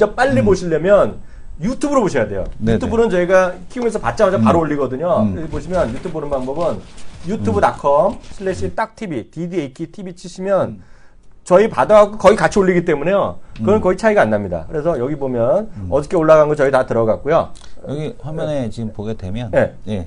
진짜 빨리 보시려면 유튜브로 보셔야 돼요. 네네. 유튜브는 저희가 키우면서 받자마자 바로 올리거든요. 여기 보시면 유튜브 보는 방법은 youtube.com/딱TV, DDAKTV 치시면 저희 받아갖고 거의 같이 올리기 때문에요. 그건 거의 차이가 안 납니다. 그래서 여기 보면 어저께 올라간 거 저희 다 들어갔고요. 여기 화면에 지금 보게 되면 네. 예.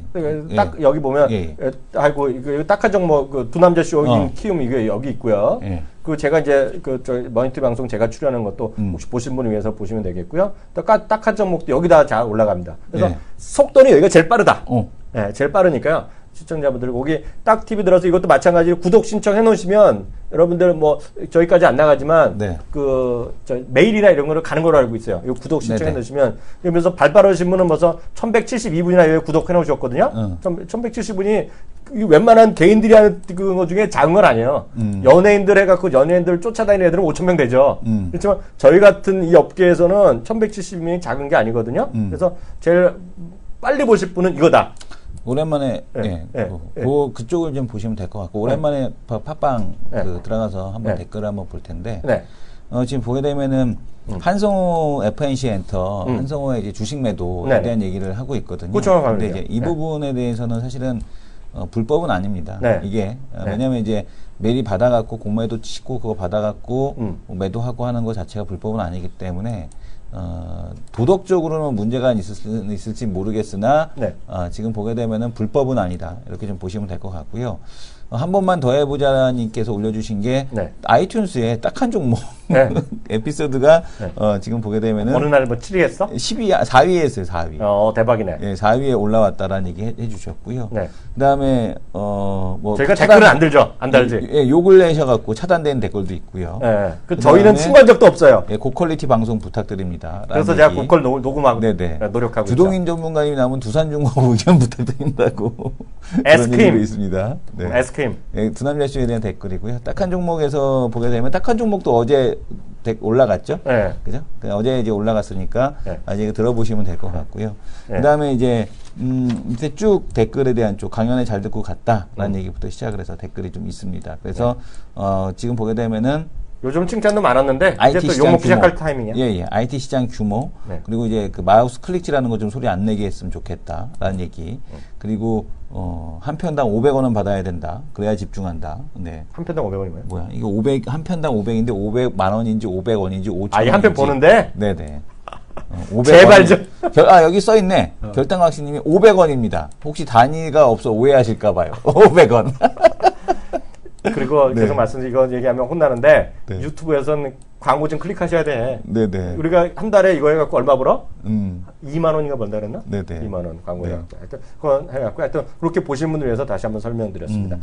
딱 여기 보면 예. 아이고 이거 딱한 종목 그 두 남자 쇼 키움 이게 여기 있고요. 예. 그 제가 이제 그 저 머니터리 방송 제가 출연한 것도 혹시 보신 분을 위해서 보시면 되겠고요. 또 딱한 종목도 여기다 잘 올라갑니다. 그래서 예. 속도는 여기가 제일 빠르다. 어. 네, 제일 빠르니까요. 시청자분들 거기 딱 TV 들어서 이것도 마찬가지로 구독 신청해 놓으시면 여러분들 뭐 저희까지 안 나가지만 네. 그 저 메일이나 이런 거를 가는 걸로 알고 있어요. 이 구독 신청해 네네. 놓으시면 그러면서 발빠르신 분은 벌써 1172분이나 여기 구독해 놓으셨거든요. 1170분이 웬만한 개인들이 하는 거 중에 작은 건 아니에요. 연예인들 해갖고 연예인들 쫓아다니는 애들은 5,000명 되죠. 그렇지만 저희 같은 이 업계에서는 1170명이 작은 게 아니거든요. 그래서 제일 빨리 보실 분은 이거다. 오랜만에 그쪽을 좀 보시면 될 것 같고 오랜만에 팟빵 들어가서 한번 댓글을 한번 볼 텐데 지금 보게 되면은 한성호 FNC 엔터 한성호의 이제 주식 매도에 대한 얘기를 하고 있거든요. 근데 이제 이 부분에 대해서는 사실은 불법은 아닙니다. 이게 왜냐면 이제 메일이 받아갖고 공매도 치고 그거 받아갖고 매도하고 하는 것 자체가 불법은 아니기 때문에 도덕적으로는 문제가 있을지 모르겠으나 지금 보게 되면은 불법은 아니다 이렇게 좀 보시면 될 것 같고요. 한 번만 더 해보자님께서 올려주신 게 아이튠즈에 딱 한 종목 에피소드가 지금 보게 되면은 어느 날 뭐 7위 했어? 4위에 했어요. 4위. 대박이네. 예, 4위에 올라왔다라는 얘기 해주셨고요. 그다음에 뭐 저희가 댓글은 안 들죠, 안 달지. 예, 욕을 내셔갖고 차단된 댓글도 있고요. 그 저희는 신고한 적도 없어요. 예, 고퀄리티 방송 부탁드립니다. 그래서 제가 고퀄 녹음하고 노력하고 주동인 있죠. 전문가님이 나오면 두산중공 의견 부탁드린다고 에스크림 있습니다. 네. 에스크림. 예, 두남자쇼에 대한 댓글이고요. 딱 한 종목에서 보게 되면 딱 한 종목도 어제 올라갔죠. 그죠? 어제 이제 올라갔으니까 아직 들어보시면 될 것 같고요. 그다음에 이제 밑에 쭉 댓글에 대한 쪽 강연에 잘 듣고 갔다라는 얘기부터 시작을 해서 댓글이 좀 있습니다. 그래서 지금 보게 되면은 요즘 칭찬도 많았는데 IT 이제 또 시장 욕먹기 규모. 시작할 타이밍이야. 예. IT 시장 규모. 그리고 이제 그 마우스 클릭지라는 거 좀 소리 안 내게 했으면 좋겠다라는 얘기. 그리고 한 편당 500원은 받아야 된다. 그래야 집중한다. 네. 한 편당 500원이면 뭐야? 이거 500 한 편당 500인데 500만 원인지 500원인지 5천 원. 이 한 편 보는데? 네네. 500원. 제발 좀. 여기 써 있네. 결당학신님이 500원입니다. 혹시 단위가 없어 오해하실까 봐요. 500원. 그리고 계속 이거 얘기하면 혼나는데 유튜브에서는 광고 좀 클릭하셔야 돼. 네네. 우리가 한 달에 이거 해갖고 얼마 벌어? 2만 원인가 번다 그랬나? 네네. 2만 원 광고 해갖고. 하여튼 그건 해갖고 하여튼 그렇게 보신 분들 위해서 다시 한번 설명드렸습니다.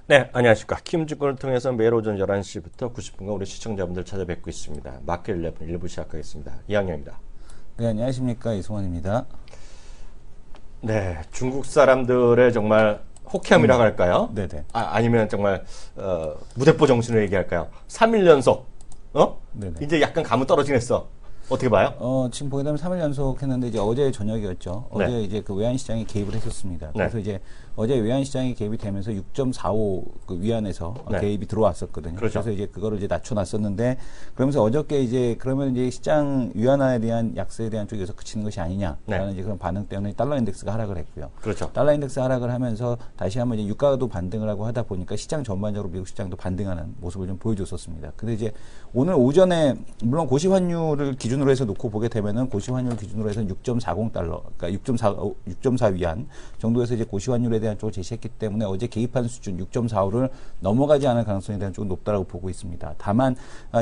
네, 안녕하십니까. 키움증권을 통해서 매일 오전 11시부터 90분간 우리 시청자분들 찾아뵙고 있습니다. 마켓 11 1부 시작하겠습니다. 이항영입니다. 네, 안녕하십니까. 이승원입니다. 네, 중국 사람들의 정말 호쾌함이라고 할까요? 네네. 아니면 정말 무대포 정신을 얘기할까요? 3일 연속, 네네. 이제 약간 감은 떨어지겠어. 어떻게 봐요? 지금 보게 되면 3일 연속 했는데 이제 어제 저녁이었죠. 어제 이제 그 외환시장이 개입을 했었습니다. 그래서 이제 어제 외환시장이 개입이 되면서 6.45 그 위안에서 개입이 들어왔었거든요. 그렇죠. 그래서 이제 그거를 이제 낮춰놨었는데 그러면서 어저께 이제 그러면 이제 시장 위안화에 대한 약세에 대한 쪽에서 그치는 것이 아니냐라는 이제 그런 반응 때문에 달러 인덱스가 하락을 했고요. 그렇죠. 달러 인덱스 하락을 하면서 다시 한번 이제 유가도 반등을 하고 하다 보니까 시장 전반적으로 미국 시장도 반등하는 모습을 좀 보여줬었습니다. 근데 이제 오늘 오전에 물론 고시 환율을 기준으로 해서 놓고 보게 되면은 고시 환율 기준으로 해서 6.40달러, 그러니까 6.4 위안 정도에서 이제 고시 환율에 대한 쪽을 제시했기 때문에 어제 개입한 수준 6.45를 넘어가지 않을 가능성에 대한 쪽은 높다라고 보고 있습니다. 다만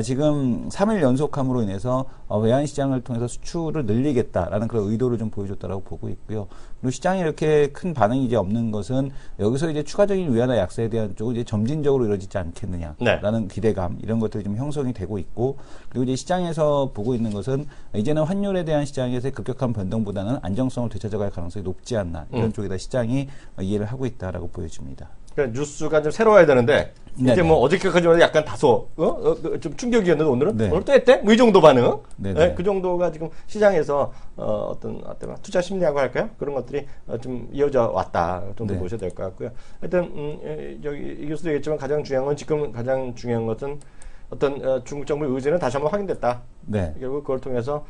지금 3일 연속함으로 인해서 외환 시장을 통해서 수출을 늘리겠다라는 그런 의도를 좀 보여줬다라고 보고 있고요. 그리고 시장이 이렇게 큰 반응이 이제 없는 것은 여기서 이제 추가적인 위안화 약세에 대한 쪽은 이제 점진적으로 이루어지지 않겠느냐라는 기대감 이런 것들이 좀 형성이 되고 있고 그리고 이제 시장에서 보고 있는 것은 이제는 환율에 대한 시장에서의 급격한 변동보다는 안정성을 되찾아갈 가능성이 높지 않나 이런 쪽에다 시장이 이해를 하고 있다라고 보여집니다. 그러니까 뉴스가 좀 새로워야 되는데 이제 네네. 뭐 어저께까지만 약간 다소 좀 충격이었는데 오늘은 네. 오늘 또 했대? 뭐 이 정도 반응? 네네. 네, 그 정도가 지금 시장에서 어떤 투자 심리라고 할까요? 그런 것들이 좀 이어져 왔다 정도 네. 보셔야 될 것 같고요. 하여튼 저기 이 교수도 얘기했지만 가장 중요한 건 지금 가장 중요한 것은 어떤 중국 정부의 의지는 다시 한번 확인됐다. 네. 결국 그걸 통해서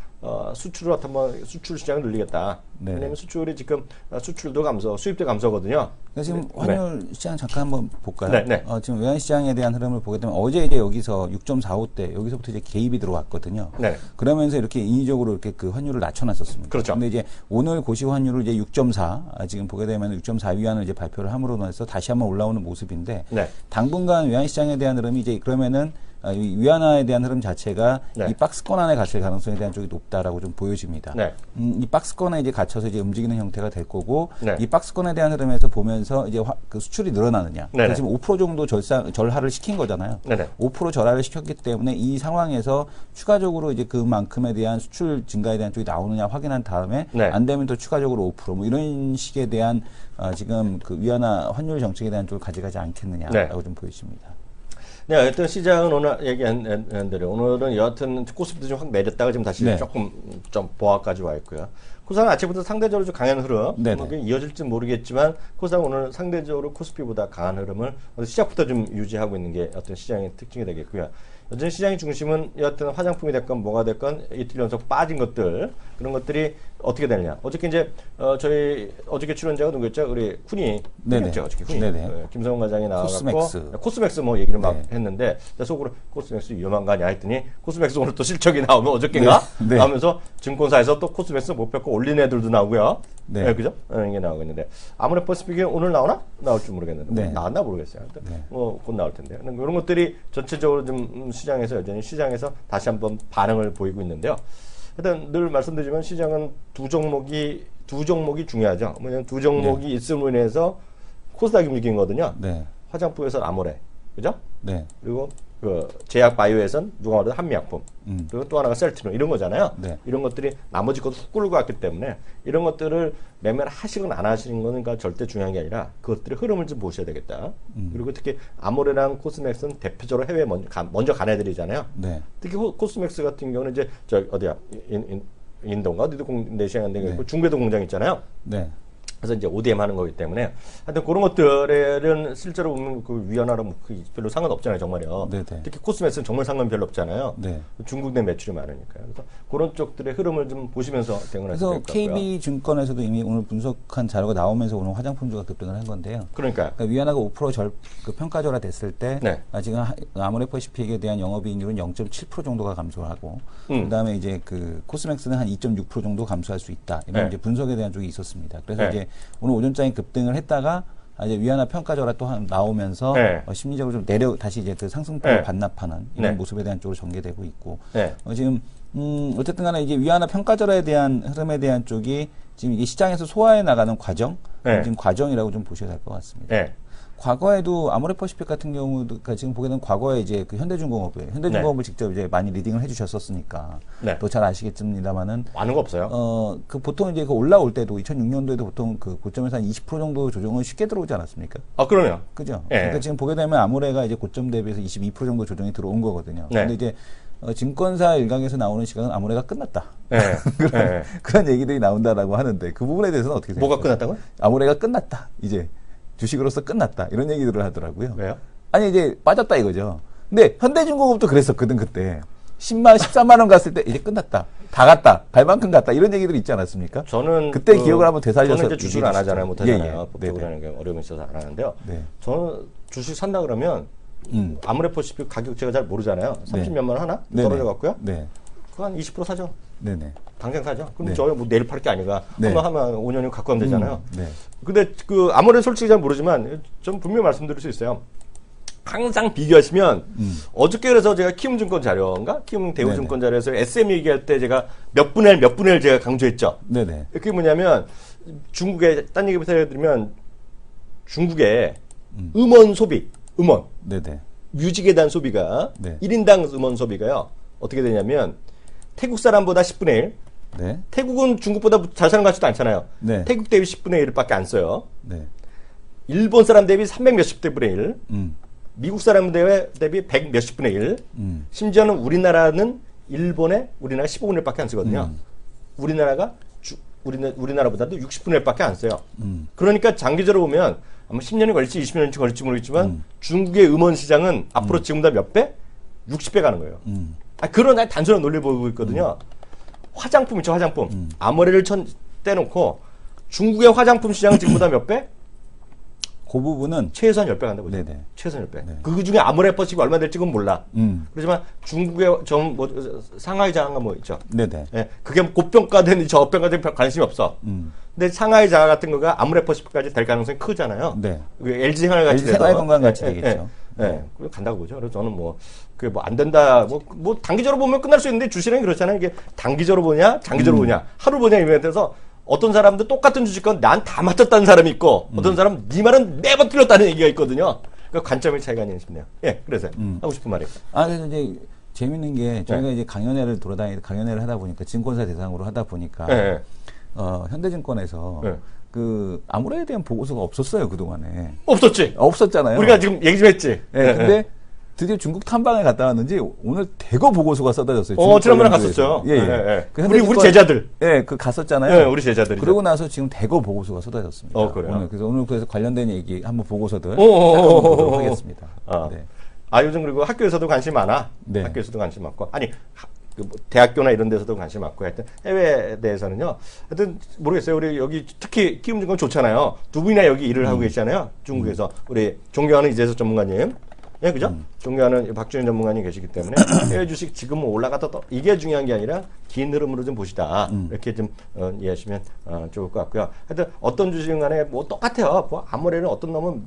수출을 한번 수출 시장을 늘리겠다. 네. 왜냐하면 수출이 지금 수출도 감소, 수입도 감소거든요. 그러니까 지금 네. 환율 시장 잠깐 한번 볼까요? 네, 네. 지금 외환 시장에 대한 흐름을 보게 되면 어제 이제 여기서 6.45대 여기서부터 이제 개입이 들어왔거든요. 네. 그러면서 이렇게 인위적으로 이렇게 그 환율을 낮춰놨었습니다. 그렇죠. 근데 이제 오늘 고시 환율을 이제 6.4 지금 보게 되면 6.4 위안을 이제 발표를 함으로 인해서 다시 한번 올라오는 모습인데 네. 당분간 외환 시장에 대한 흐름이 이제 그러면은 이 위안화에 대한 흐름 자체가 네. 이 박스권 안에 갇힐 가능성에 대한 쪽이 높다라고 좀 보여집니다. 네. 이 박스권에 이제 갇혀서 이제 움직이는 형태가 될 거고 네. 이 박스권에 대한 흐름에서 보면서 이제 그 수출이 늘어나느냐. 네네. 지금 5% 정도 절하를 시킨 거잖아요. 네네. 5% 절하를 시켰기 때문에 이 상황에서 추가적으로 이제 그만큼에 대한 수출 증가에 대한 쪽이 나오느냐 확인한 다음에 네. 안 되면 또 추가적으로 5% 이런 식에 대한 지금 그 위안화 환율 정책에 대한 쪽을 가져가지 않겠느냐라고 네. 좀 보여집니다. 네, 하여튼 시장은 오늘 얘기한 대로 오늘은 여하튼 코스피도 좀 확 내렸다가 지금 다시 네. 조금 좀 보합까지 와 있고요. 코스닥은 아침부터 상대적으로 좀 강한 흐름, 네네. 뭐 이어질지 모르겠지만 코스닥은 오늘 상대적으로 코스피보다 강한 흐름을 시작부터 좀 유지하고 있는 게 어떤 시장의 특징이 되겠고요. 여전히 시장의 중심은 여하튼 화장품이 됐건 뭐가 됐건 이틀 연속 빠진 것들 그런 것들이 어떻게 되느냐. 어저께 이제 저희 어저께 출연자가 누구였죠? 우리 훈이 네네. 어저께 훈이 네네. 김성훈 과장이 나와갖고 코스맥스 뭐 얘기를 막 네. 했는데 속으로 코스맥스 위험한 거 아니야 했더니 코스맥스 오늘 또 실적이 나오면 어저께인가 네. 네. 나오면서 증권사에서 또 코스맥스 못 뺏고 올린 애들도 나오고요. 네. 네, 그죠? 이게 나오고 있는데 아무래도 퍼시픽이 오늘 나오나? 나올 줄 모르겠는데 네. 뭐 나왔나 모르겠어요. 네. 뭐 곧 나올 텐데 이런 것들이 전체적으로 좀 시장에서 여전히 시장에서 다시 한번 반응을 보이고 있는데요. 일단 늘 말씀드리지만 시장은 두 종목이 중요하죠. 뭐냐면 두 종목이 있음으로 인해서 코스닥이 움직이거든요. 네. 화장품에서는 아모레, 그죠? 네. 그리고 그 제약 바이오에선 누가 말해도 한미약품, 그리고 또 하나가 셀트론 이런 거잖아요. 네. 이런 것들이 나머지 것도 훅 끌고 갔기 때문에 이런 것들을 매매를 하시거나 안 하시는 거는 그러니까 절대 중요한 게 아니라 그것들의 흐름을 좀 보셔야 되겠다. 그리고 특히 아모레랑 코스맥스는 대표적으로 해외에 먼저 간 애들이잖아요. 네. 특히 코스맥스 같은 경우는 이제 저 어디야 인도인가 어디도 내시경 안 되고 있고 중국에도 공장 있잖아요. 네. 그래서 이제 ODM 하는 거기 때문에 하여튼 그런 것들은 실제로 보면 그 위안화랑 별로 상관없잖아요, 정말요. 네네. 특히 코스메스는 정말 상관 별로 없잖아요. 네. 중국 내 매출이 많으니까요. 그래서 그런 쪽들의 흐름을 좀 보시면서 대응을 하셔야 그래서 될 것 같고요. KB증권에서도 이미 오늘 분석한 자료가 나오면서 오늘 화장품주가 급등을 한 건데요. 그러니까요. 그러니까 위안화가 5% 그 평가절하 됐을 때 네. 지금 아모레퍼시픽에 대한 영업이익률은 0.7% 정도가 감소하고 그다음에 이제 그 코스맥스는 한 2.6% 정도 감소할 수 있다. 이런 네. 이제 분석에 대한 쪽이 있었습니다. 그래서 네. 이제 오늘 오전장에 급등을 했다가 이제 위안화 평가절하 또 나오면서 네. 심리적으로 좀 다시 이제 그 상승폭을 반납하는 이런 네. 모습에 대한 쪽으로 전개되고 있고 네. 지금 어쨌든 간에 이제 위안화 평가절하에 대한 흐름에 대한 쪽이 지금 이게 시장에서 소화해 나가는 과정, 네. 지금 과정이라고 좀 보셔야 될 것 같습니다. 네. 과거에도 아모레퍼시픽 같은 경우도 그러니까 지금 보게 되면 과거에 이제 그 현대중공업을 직접 이제 많이 리딩을 해주셨었으니까 네. 또 잘 아시겠습니다만은 많은 거 없어요. 그 보통 이제 그 올라올 때도 2006년도에도 보통 그 고점에서 한 20% 정도 조정은 쉽게 들어오지 않았습니까? 아, 그러면. 그죠? 네. 그러니까 지금 보게 되면 아모레가 이제 고점 대비해서 22% 정도 조정이 들어온 거거든요. 네. 근데 이제 증권사 일각에서 나오는 시각은 아모레가 끝났다. 네. 네. 그런 얘기들이 나온다라고 하는데 그 부분에 대해서는 어떻게 생각하세요? 뭐가 끝났다고요? 아모레가 끝났다. 이제 주식으로서 끝났다. 이런 얘기들을 하더라고요. 왜요? 아니 이제 빠졌다 이거죠. 근데 현대중공업도 그랬었거든 그때. 10만, 13만 원 갔을 때 이제 끝났다. 다 갔다. 갈 만큼 갔다. 이런 얘기들이 있지 않았습니까? 저는 그때 기억을 한번 되살려서 저는 이제 주식을 안 하잖아요. 못 하잖아요. 예, 예. 법적으로 네네. 하는 게 어려움이 있어서 안 하는데요. 네. 저는 주식 산다 그러면 아모레퍼시픽 가격 제가 잘 모르잖아요. 30몇만 원 하나? 네네. 떨어져 갖고요. 네. 그거 한 20% 사죠. 네네. 당장 사죠. 그럼 네. 저 뭐 내일 팔 게 아니라 네. 한번 하면 5년이면 갖고 가면 되잖아요. 네. 근데 그 아무래도 솔직히 잘 모르지만 좀 분명히 말씀드릴 수 있어요. 항상 비교하시면 어저께 그래서 제가 키움증권 자료인가 키움대우증권 자료에서 SM 얘기할 때 제가 몇 분의 1 제가 강조했죠. 네네. 그게 뭐냐면 중국의 딴 얘기부터 해드리면 중국의 음원 소비, 네네. 뮤직에 대한 소비가 네. 1인당 음원 소비가요. 어떻게 되냐면 태국 사람보다 10분의 1. 네. 태국은 중국보다 잘 사는 것 같지도 않잖아요. 네. 태국 대비 10분의 1밖에 안 써요. 네. 일본 사람 대비 300 몇십 대 분의 1, 미국 사람 대비 100 몇십 분의 1, 심지어는 우리나라는 우리나라 15분의 1밖에 안 쓰거든요. 우리나라보다도 60분의 1밖에 안 써요. 그러니까 장기적으로 보면 아마 10년이 걸릴지 20년이 걸릴지 모르겠지만 중국의 음원 시장은 앞으로 지금보다 몇 배? 60배 가는 거예요. 그런 단순한 논리를 보고 있거든요. 화장품 있죠, 화장품. 아모레를 떼놓고 중국의 화장품 시장은 지금보다 몇 배? 그 부분은 최소한 10배 간다고. 네네. 최소한 10배. 네. 그 중에 아모레 버시가 얼마 될지는 몰라. 그렇지만 중국의 상하이 장가 뭐 있죠. 네네. 예, 그게 고평가된 저평가된 관심이 없어. 근데 상하이 장가 같은 거가 아모레 버시까지 될 가능성이 크잖아요. 네. LG 생활 같이 LG 생활건강 같이 되겠죠. 그래 간다고 보죠. 그래서 저는 그게 안 된다. 단기적으로 보면 끝날 수 있는데 주식은 그렇잖아요. 이게 단기적으로 보냐, 장기적으로 보냐, 하루 보냐 이런 데서 어떤 사람도 똑같은 주식건 난 다 맞췄다는 사람이 있고 어떤 사람은 네 말은 매번 틀렸다는 얘기가 있거든요. 그러니까 관점의 차이가 아니냐 싶네요. 예, 그래서 하고 싶은 말이. 그래서 이제 재밌는 게 저희가 이제 강연회를 하다 보니까 증권사 대상으로 하다 보니까 현대증권에서 그 아모레에 대한 보고서가 없었어요 그동안에. 없었잖아요. 우리가 지금 얘기 좀 했지. 근데 드디어 중국 탐방에 갔다 왔는지 오늘 대거 보고서가 쏟아졌어요. 지난번에 갔었죠. 그 우리 제자들. 그 갔었잖아요. 우리 제자들이. 그러고 나서 지금 대거 보고서가 쏟아졌습니다. 그래요. 그래서 관련된 얘기 한번 보고서들 보도록 하겠습니다. 요즘 그리고 학교에서도 관심 많아. 네. 학교에서도 관심 많고. 대학교나 이런 데서도 관심 많고. 하여튼 해외에 대해서는요. 하여튼 모르겠어요. 우리 여기 특히 키움증권 좋잖아요. 두 분이나 여기 일을 하고 계시잖아요. 중국에서. 우리 존경하는 이재석 전문가님. 예, 그죠? 존경하는 박준현 전문가님 계시기 때문에 해외 주식 지금 올라갔다 이게 중요한 게 아니라 긴 흐름으로 좀 보시다. 이렇게 좀 이해하시면 좋을 것 같고요. 하여튼 어떤 주식은 간에 똑같아요. 아무래도 어떤 놈은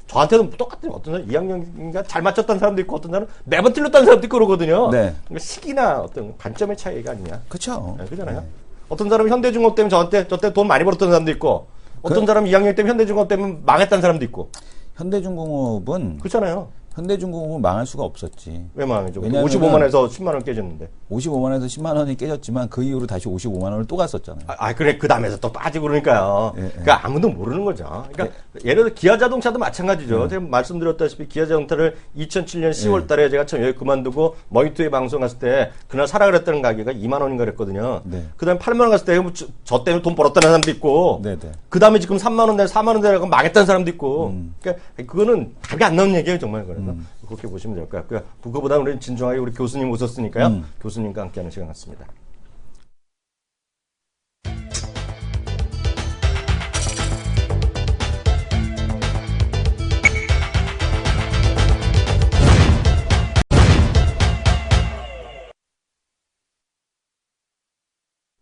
저한테도 똑같아요. 어떤 사람 2학년인가 잘 맞췄다는 사람도 있고 어떤 사람은 매번 틀렸다는 사람도 있고 그러거든요. 네. 그러니까 시기나 어떤 관점의 차이가 아니냐. 그렇죠. 그잖아요. 어떤 사람은 현대중공업 때문에 저때 돈 많이 벌었던 사람도 있고 어떤 사람은 2학년 때문에 현대중공업 때문에 망했다는 사람도 있고. 현대중공업은 그렇잖아요. 현대중공업은 망할 수가 없었지. 왜 망하죠? 55만 원에서 10만 원 깨졌는데. 55만 원에서 10만 원이 깨졌지만 그 이후로 다시 55만 원을 또 갔었잖아요. 그래 그 다음에서 또 빠지고 그러니까요. 그러니까 아무도 모르는 거죠. 그러니까 예를 들어 기아자동차도 마찬가지죠. 제가 말씀드렸다시피 기아자동차를 2007년 10월 달에 제가 처음 여기 그만두고 머니투에 방송 갔을 때 그날 사라 그랬다는 가격이 2만 원인가 그랬거든요. 그다음에 8만 원 갔을 때 저 때문에 돈 벌었다는 사람도 있고 그다음에 지금 3만 원 내 4만 원 내라고 망했다는 사람도 있고. 그러니까 그거는 답이 안 나오는 얘기예요, 정말. 그래서 그렇게 보시면 될 것 같고요. 그거보다 우리는 진중하게 우리 교수님 오셨으니까요. 교수님과 함께하는 시간 같습니다.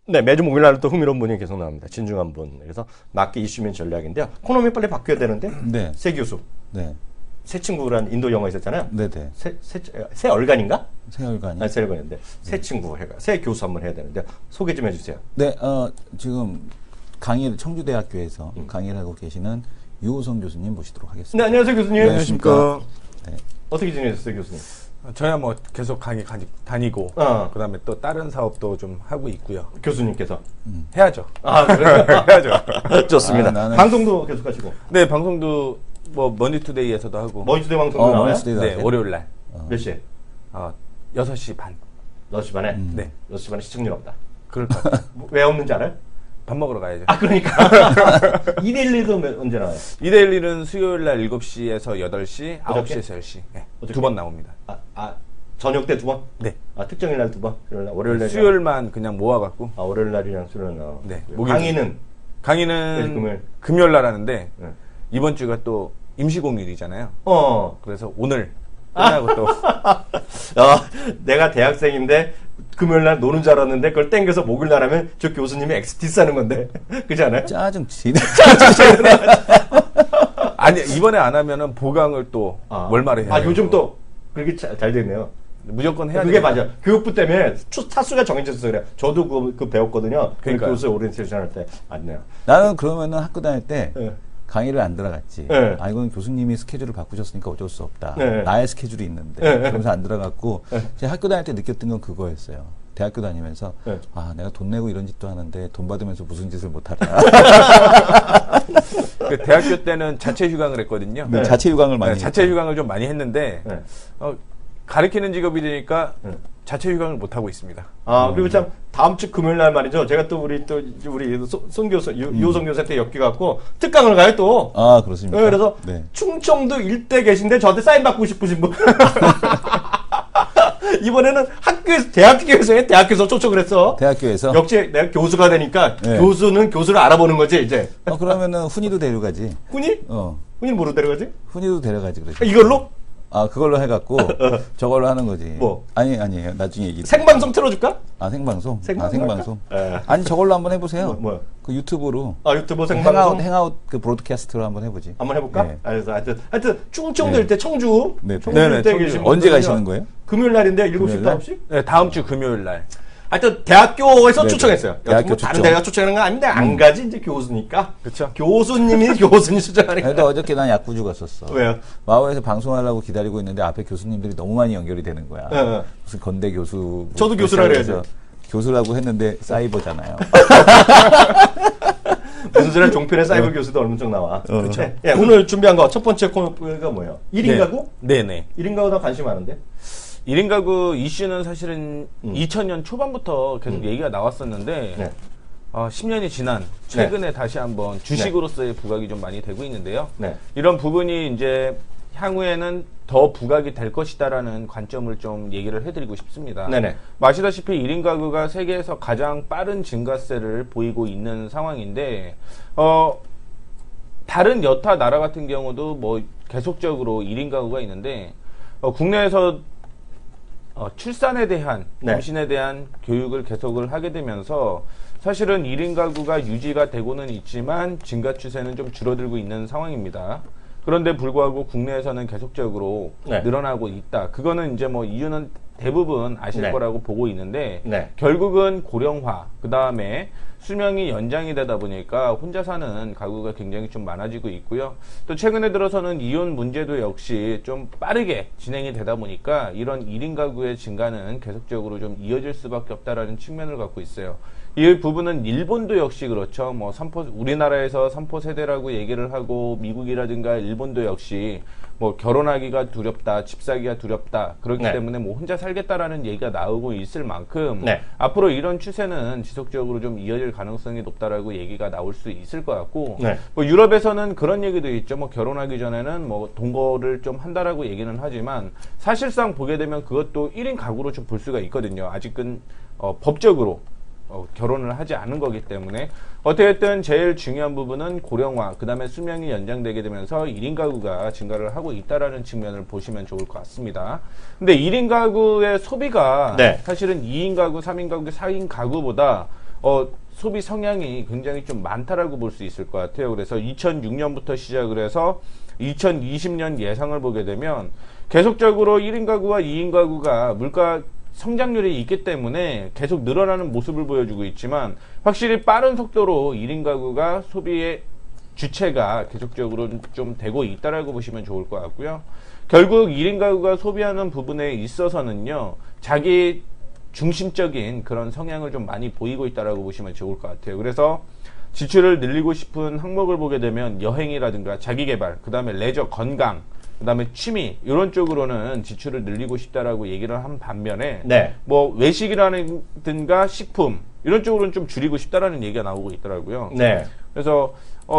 네, 매주 목요일날은 또 흥미로운 분이 계속 나옵니다. 진중한 분. 그래서 맞게 이슈면 전략인데요. 코너미 빨리 바뀌어야 되는데. 새 교수. 새 친구란 인도 영화 있었잖아요. 네네. 새 얼간인가? 새 얼간이. 새 얼간인데 새 친구 새 교수 한번 해야 되는데 소개 좀 해주세요. 네, 지금 청주대학교에서 강의를 하고 계시는 유호성 교수님 모시도록 하겠습니다. 네, 안녕하세요 교수님. 안녕하십니까. 네. 어떻게 지내셨어요 교수님? 저야 계속 강의 다니고 그다음에 또 다른 사업도 좀 하고 있고요. 교수님께서 해야죠. 그래요? 해야죠. 좋습니다. 방송도 계속 하시고. 네, 방송도 머니투데이에서도 하고. 머니투데이 방송도 나와요? 네, 월요일 날. 몇 시에? 6시 반. 6시 반에? 네. 6시 반에 시청률 없다. 그럴 것 같아요. 왜 없는지 알아요? 밥 먹으러 가야죠. 그러니까. 2대1도 언제 나와요? 2대1은 수요일 날 7시에서 8시, 9시에서 10시. 네, 두 번 나옵니다. 저녁 때 두 번? 네. 특정일 날 두 번? 월요일 날? 수요일만 그냥 모아갖고. 월요일 날이랑 수요일 날. 네. 강의는? 금요일 날 하는데, 이번 주가 또 임시공휴일이잖아요. 그래서 오늘 끝나고 또. 내가 대학생인데 금요일 날 노는 줄 알았는데 그걸 땡겨서 목요일 날 하면 저 교수님이 엑스티스 하는 건데. 그렇지 않아요? 짜증 치네. 아니, 이번에 안 하면은 보강을 또 월말에 해야 요즘 또 그렇게 잘 됐네요. 무조건 해야 돼. 그게 맞아. 교육부 때문에 차수가 정해져서 그래. 저도 그거 배웠거든요. 그러니까요. 교수 오리엔테이션 할 때. 맞네요. 나는 그러면은 학교 다닐 때 강의를 안 들어갔지. 이건 교수님이 스케줄을 바꾸셨으니까 어쩔 수 없다. 나의 스케줄이 있는데. 그러면서 안 들어갔고, 제가 학교 다닐 때 느꼈던 건 그거였어요. 대학교 다니면서, 내가 돈 내고 이런 짓도 하는데 돈 받으면서 무슨 짓을 못하냐. 그 대학교 때는 자체 휴강을 했거든요. 네, 자체 휴강을 많이 자체 휴강을 좀 많이 했는데 네. 가르치는 직업이 되니까 자체 휴강을 못 하고 있습니다. 아, 그리고 참 다음 주 금요일 날 말이죠. 제가 또 우리 손 교수 유호성 교수한테 엮여 갖고 특강을 가요 또. 아, 그렇습니까? 네, 그래서 네. 충청도 일대 계신데 저한테 사인 받고 싶으신 분. 이번에는 대학교에서 초청을 했어. 대학교에서? 역시 내가 교수가 되니까 네. 교수는 교수를 알아보는 거지 이제. 그러면은 훈이도 데려가지. 훈이? 훈이 뭐로 데려가지? 훈이도 데려가지 그러지. 이걸로? 아, 그걸로 해갖고 저걸로 하는 거지. 뭐? 아니에요. 나중에 얘기. 생방송 틀어줄까? 아, 생방송? 생방송 아, 생방송. 예. 아니, 저걸로 한번 해보세요. 뭐요? 그 유튜브로. 아, 유튜브 생방송? 행아웃 그 브로드캐스트로 한번 해보지. 한번 해볼까? 네. 알겠어. 하여튼 충청도 일대 청주. 네. 청주 네네, 일대 청주. 계신 언제 분들은요. 가시는 거예요? 금요일 날인데 7시, 금요일 날? 9시? 네, 다음 주 금요일 날. 하여튼 대학교에서 네네. 초청했어요. 대학교 뭐 다른 초청. 데가 초청하는 건 아닌데 안 가지 이제 교수니까. 그쵸. 교수님이 교수님 초청하니까. 그래도 어저께 난 약구주 갔었어. 왜요? 마오에서 방송하려고 기다리고 있는데 앞에 교수님들이 너무 많이 연결이 되는 거야. 네. 무슨 건대 교수. 저도 교수라 그래서 그래야죠. 교수라고 했는데 사이버잖아요. 무슨 소리야 종편에 사이버 교수도 얼마 쪽 나와. 그렇죠. 예, 오늘 준비한 거 첫 번째 코너가 뭐예요? 1인 가구? 네네. 1인 가구 나 관심 많은데. 1인 가구 이슈는 사실은 2000년 초반부터 계속 얘기가 나왔었는데 네. 10년이 지난 최근에 다시 한번 주식으로서의 부각이 좀 많이 되고 있는데요. 네. 이런 부분이 이제 향후에는 더 부각이 될 것이다라는 관점을 좀 얘기를 해드리고 싶습니다. 네네. 아시다시피 1인 가구가 세계에서 가장 빠른 증가세를 보이고 있는 상황인데 다른 여타 나라 같은 경우도 뭐 계속적으로 1인 가구가 있는데 국내에서 출산에 대한 네. 임신에 대한 교육을 계속을 하게 되면서 사실은 1인 가구가 유지가 되고는 있지만 증가 추세는 좀 줄어들고 있는 상황입니다. 그런데 불구하고 국내에서는 계속적으로 네. 늘어나고 있다. 그거는 이제 뭐 이유는 대부분 아실 네. 거라고 보고 있는데 네. 결국은 고령화, 그 다음에 수명이 연장이 되다 보니까 혼자 사는 가구가 굉장히 좀 많아지고 있고요. 또 최근에 들어서는 이혼 문제도 역시 좀 빠르게 진행이 되다 보니까 이런 1인 가구의 증가는 계속적으로 좀 이어질 수밖에 없다라는 측면을 갖고 있어요. 이 부분은 일본도 역시 그렇죠. 뭐 우리나라에서 3포 세대라고 얘기를 하고 미국이라든가 일본도 역시 뭐 결혼하기가 두렵다, 집 사기가 두렵다. 그렇기 네. 때문에 뭐 혼자 살겠다라는 얘기가 나오고 있을 만큼 네. 앞으로 이런 추세는 지속적으로 좀 이어질 가능성이 높다라고 얘기가 나올 수 있을 것 같고 네. 뭐 유럽에서는 그런 얘기도 있죠. 뭐 결혼하기 전에는 뭐 동거를 좀 한다라고 얘기는 하지만 사실상 보게 되면 그것도 1인 가구로 좀 볼 수가 있거든요. 아직은 법적으로 결혼을 하지 않은 거기 때문에 어쨌든 제일 중요한 부분은 고령화, 그 다음에 수명이 연장되게 되면서 1인 가구가 증가를 하고 있다라는 측면을 보시면 좋을 것 같습니다. 근데 1인 가구의 소비가 네. 사실은 2인 가구, 3인 가구, 4인 가구보다 소비 성향이 굉장히 좀 많다라고 볼 수 있을 것 같아요. 그래서 2006년부터 시작을 해서 2020년 예상을 보게 되면 계속적으로 1인 가구와 2인 가구가 물가 성장률이 있기 때문에 계속 늘어나는 모습을 보여주고 있지만 확실히 빠른 속도로 1인 가구가 소비의 주체가 계속적으로 좀 되고 있다라고 보시면 좋을 것 같고요. 결국 1인 가구가 소비하는 부분에 있어서는요, 자기 중심적인 그런 성향을 좀 많이 보이고 있다라고 보시면 좋을 것 같아요. 그래서 지출을 늘리고 싶은 항목을 보게 되면 여행이라든가 자기개발, 그 다음에 레저, 건강, 그 다음에 취미 이런 쪽으로는 지출을 늘리고 싶다라고 얘기를 한 반면에 네. 뭐 외식이라든가 식품 이런 쪽으로는 좀 줄이고 싶다라는 얘기가 나오고 있더라고요. 네. 그래서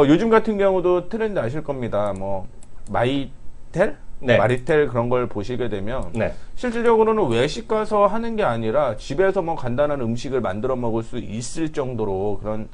요즘 같은 경우도 트렌드 아실 겁니다. 뭐 마이텔? 네. 마리텔 그런 걸 보시게 되면 네. 실질적으로는 외식 가서 하는 게 아니라 집에서 뭐 간단한 음식을 만들어 먹을 수 있을 정도로 그런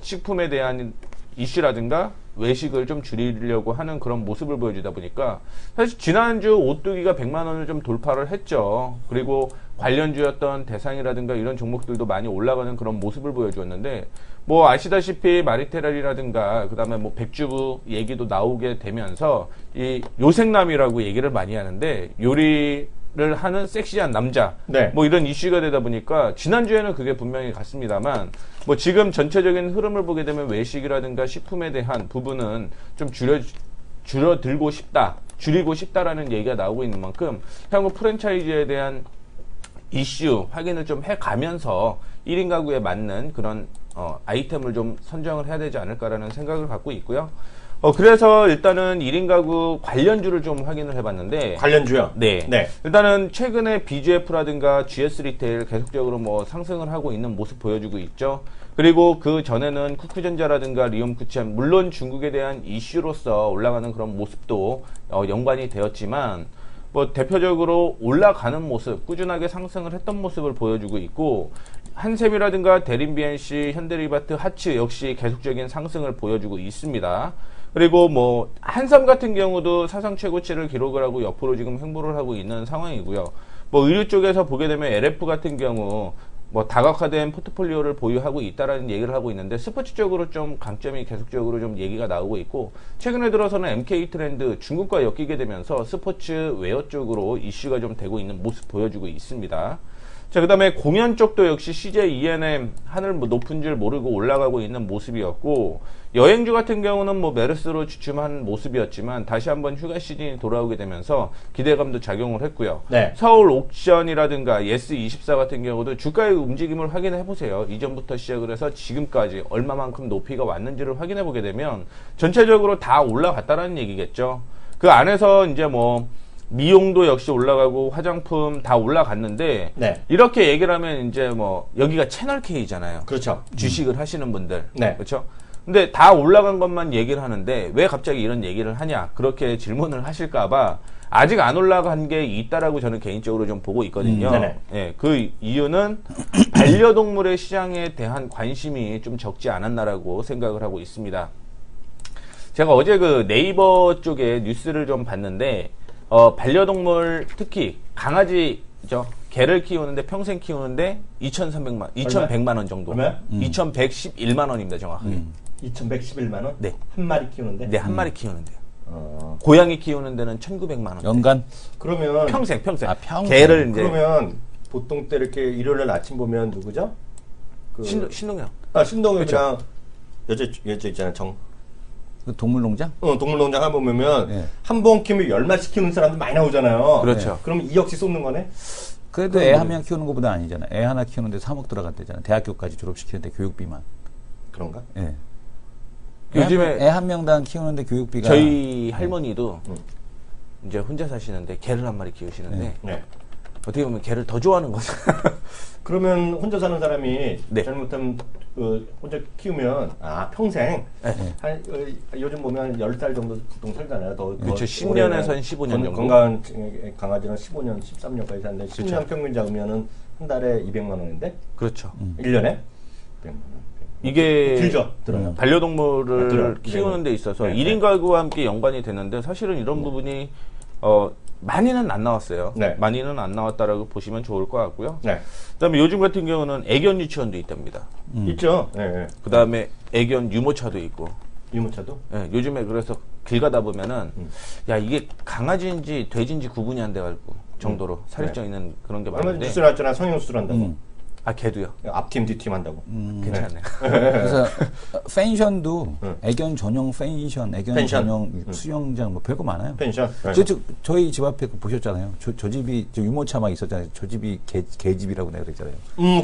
식품에 대한 이슈라든가 외식을 좀 줄이려고 하는 그런 모습을 보여주다 보니까 사실 지난주 오뚜기가 100만 원을 좀 돌파를 했죠. 그리고 관련주였던 대상이라든가 이런 종목들도 많이 올라가는 그런 모습을 보여주었는데 뭐 아시다시피 마리테랄이라든가 그 다음에 뭐 백주부 얘기도 나오게 되면서 이 요생남이라고 얘기를 많이 하는데 요리를 하는 섹시한 남자 네. 뭐 이런 이슈가 되다 보니까 지난주에는 그게 분명히 갔습니다만 뭐 지금 전체적인 흐름을 보게 되면 외식이라든가 식품에 대한 부분은 좀 줄여들고 싶다, 줄이고 싶다라는 얘기가 나오고 있는 만큼 향후 프랜차이즈에 대한 이슈 확인을 좀 해가면서 1인 가구에 맞는 그런 아이템을 좀 선정을 해야 되지 않을까라는 생각을 갖고 있고요. 그래서 일단은 1인 가구 관련주를 좀 확인을 해봤는데. 관련주요? 네. 네. 일단은 최근에 BGF라든가 GS 리테일 계속적으로 뭐 상승을 하고 있는 모습 보여주고 있죠. 그리고 그 전에는 쿠쿠전자라든가 리움쿠첸, 물론 중국에 대한 이슈로서 올라가는 그런 모습도 연관이 되었지만, 뭐 대표적으로 올라가는 모습, 꾸준하게 상승을 했던 모습을 보여주고 있고, 한샘이라든가 대림 BNC, 현대리바트, 하츠 역시 계속적인 상승을 보여주고 있습니다. 그리고 뭐 한삼 같은 경우도 사상 최고치를 기록을 하고 옆으로 지금 횡보를 하고 있는 상황이고요. 뭐 의류 쪽에서 보게 되면 LF 같은 경우 뭐 다각화된 포트폴리오를 보유하고 있다라는 얘기를 하고 있는데, 스포츠 쪽으로 좀 강점이 계속적으로 좀 얘기가 나오고 있고, 최근에 들어서는 MK 트렌드 중국과 엮이게 되면서 스포츠 웨어 쪽으로 이슈가 좀 되고 있는 모습 보여주고 있습니다. 자, 그 다음에 공연 쪽도 역시 CJ ENM 하늘 뭐 높은 줄 모르고 올라가고 있는 모습이었고, 여행주 같은 경우는 뭐 메르스로 주춤한 모습이었지만 다시 한번 휴가 시즌이 돌아오게 되면서 기대감도 작용을 했고요. 네. 서울 옥션이라든가 예스24 같은 경우도 주가의 움직임을 확인해 보세요. 이전부터 시작을 해서 지금까지 얼마만큼 높이가 왔는지를 확인해 보게 되면 전체적으로 다 올라갔다라는 얘기겠죠. 그 안에서 이제 뭐 미용도 역시 올라가고 화장품 다 올라갔는데, 네. 이렇게 얘기를 하면 이제 뭐 여기가 채널 K잖아요. 그렇죠. 주식을 하시는 분들. 네. 그렇죠? 근데 다 올라간 것만 얘기를 하는데 왜 갑자기 이런 얘기를 하냐? 그렇게 질문을 하실까 봐 아직 안 올라간 게 있다라고 저는 개인적으로 좀 보고 있거든요. 네네. 예, 그 이유는 반려동물의 시장에 대한 관심이 좀 적지 않았나라고 생각을 하고 있습니다. 제가 어제 그 네이버 쪽에 뉴스를 좀 봤는데, 반려동물 특히 강아지죠. 개를 키우는데 평생 키우는데 2,100만 원 정도. 얼마요? 2,111만 원입니다, 정확하게. 2,111만 원? 네. 한 마리 키우는데? 네, 한 마리 키우는데요. 어. 고양이 키우는 데는 1,900만 원. 연간? 그러면 평생. 아, 평생. 개를 이제 그러면 보통 때 이렇게 일요일 날 아침 보면 누구죠? 그 신동엽. 신동엽이랑 여자 있잖아. 그 동물농장? 동물농장 한번 보면 네. 한 번 키우면 10마리씩 키우는 사람들 많이 나오잖아요. 그렇죠. 그럼 2억씩 쏟는 거네? 그래도 애 한 명 키우는 것보다 아니잖아. 애 하나 키우는데 3억 들어간대잖아. 대학교까지 졸업시키는데 교육비만. 그런가? 예. 요즘에 애 한 명당 키우는데 교육비가 저희 할머니도 이제 혼자 사시는데 개를 한 마리 키우시는데 네. 어떻게 보면 개를 더 좋아하는 거죠. 그러면 혼자 사는 사람이 네. 잘못하면 혼자 키우면 평생 네. 요즘 보면 10살 정도 보통 살잖아요. 그렇죠. 10년에서 15년 정도. 건강한 강아지는 15년, 13년까지 사는데 10년 그렇죠. 평균 잡으면은 한 달에 200만 원인데 그렇죠. 1년에 100만 원. 이게 길죠. 들어요. 반려동물을 들어요. 키우는 데 있어서 네. 1인 가구와 함께 연관이 되는데, 사실은 이런 부분이 많이는 안 나왔어요. 네. 많이는 안 나왔다라고 보시면 좋을 것 같고요. 네. 그다음에 요즘 같은 경우는 애견 유치원도 있답니다. 있죠. 네. 그다음에 애견 유모차도 있고. 유모차도? 예, 요즘에 그래서 길 가다 보면은 야, 이게 강아지인지 돼지인지 구분이 안 돼가지고 정도로 살이 쪄 있는 그런 게 얼마 전에 많은데. 뉴스 나왔잖아. 성형 수술 한다고. 아, 걔도요. 앞팀 뒤팀 한다고. 괜찮네요. 그래서 펜션도 응. 애견 전용 펜션, 애견 펜션. 전용 수영장 뭐 별거 많아요. 펜션. 네. 저희 집 앞에 그 보셨잖아요. 저 집이 저 유모차 막 있었잖아요. 저 집이 개집이라고 내가 그랬잖아요.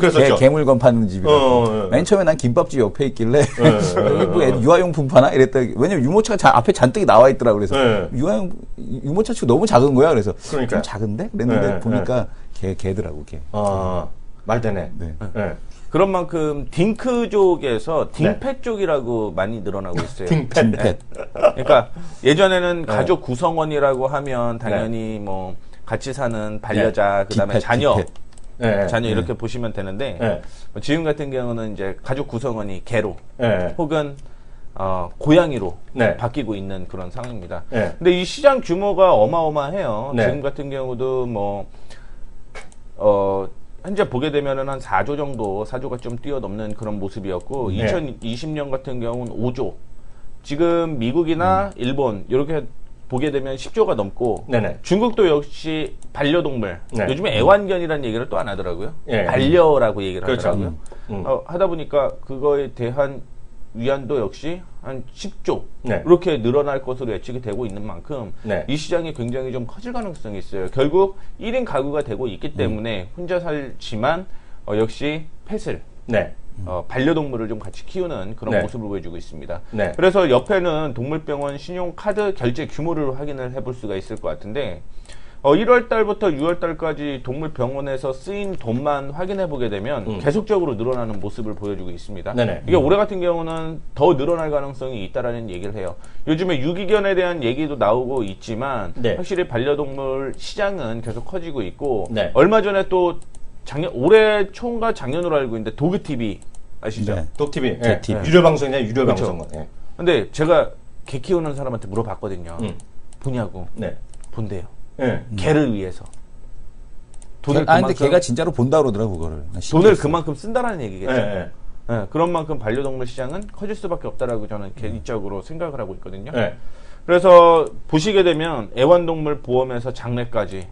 그랬었죠. 개물건 파는 집이라고. 네. 맨 처음에 난 김밥집 옆에 있길래 여기 뭐 유아용품 파나 이랬다. 왜냐면 유모차가 앞에 잔뜩 나와 있더라고. 그래서 네. 유모차 치고 너무 작은 거야. 그래서 그러니까요. 좀 작은데 그랬는데 네, 보니까 개더라고 개. 말 되네. 네. 네. 그런 만큼 딩크족에서 딩펫 쪽이라고 많이 늘어나고 있어요. 딩펫. 네. 그러니까 예전에는 가족 구성원이라고 하면 당연히 뭐 같이 사는 반려자, 그다음에 딩펫, 자녀, 딩펫. 네. 자녀 이렇게 보시면 되는데, 네. 지금 같은 경우는 이제 가족 구성원이 개로 네. 혹은 고양이로 네. 바뀌고 있는 그런 상황입니다. 네. 근데 이 시장 규모가 어마어마해요. 네. 지금 같은 경우도 뭐 현재 보게 되면은 한 4조 정도, 4조가 좀 뛰어넘는 그런 모습이었고, 네. 2020년 같은 경우는 5조. 지금 미국이나 일본 이렇게 보게 되면 10조가 넘고, 네네. 중국도 역시 반려동물. 네. 요즘에 애완견이라는 얘기를 또 안 하더라고요. 예. 반려라고 얘기를 그렇죠. 하더라고요. 하다 보니까 그거에 대한 위안도 역시 한 10조 네. 이렇게 늘어날 것으로 예측이 되고 있는 만큼 네. 이 시장이 굉장히 좀 커질 가능성이 있어요. 결국 1인 가구가 되고 있기 때문에 혼자 살지만 역시 펫을 네. 반려동물을 좀 같이 키우는 그런 네. 모습을 보여주고 있습니다. 네. 그래서 옆에는 동물병원 신용카드 결제 규모를 확인을 해볼 수가 있을 것 같은데 1월 달부터 6월 달까지 동물병원에서 쓰인 돈만 확인해 보게 되면 계속적으로 늘어나는 모습을 보여주고 있습니다. 네네. 이게 올해 같은 경우는 더 늘어날 가능성이 있다라는 얘기를 해요. 요즘에 유기견에 대한 얘기도 나오고 있지만 네. 확실히 반려동물 시장은 계속 커지고 있고 네. 얼마 전에 또 올해 초인가 작년으로 알고 있는데 도그 TV 아시죠? 네. 독TV. 제 TV. 유료 방송이냐, 유료 그렇죠. 방송. 예. 근데 제가 개 키우는 사람한테 물어봤거든요. 보냐고. 네. 본대요. 예. 개를 위해서. 돈을 근데 걔가 진짜로 본다 그러더라고, 그거를. 나 돈을 신기했어. 그만큼 쓴다라는 얘기겠죠. 예, 예. 예, 그런 만큼 반려동물 시장은 커질 수밖에 없다라고 저는 개인적으로 생각을 하고 있거든요. 예. 그래서 보시게 되면 애완동물 보험에서 장례까지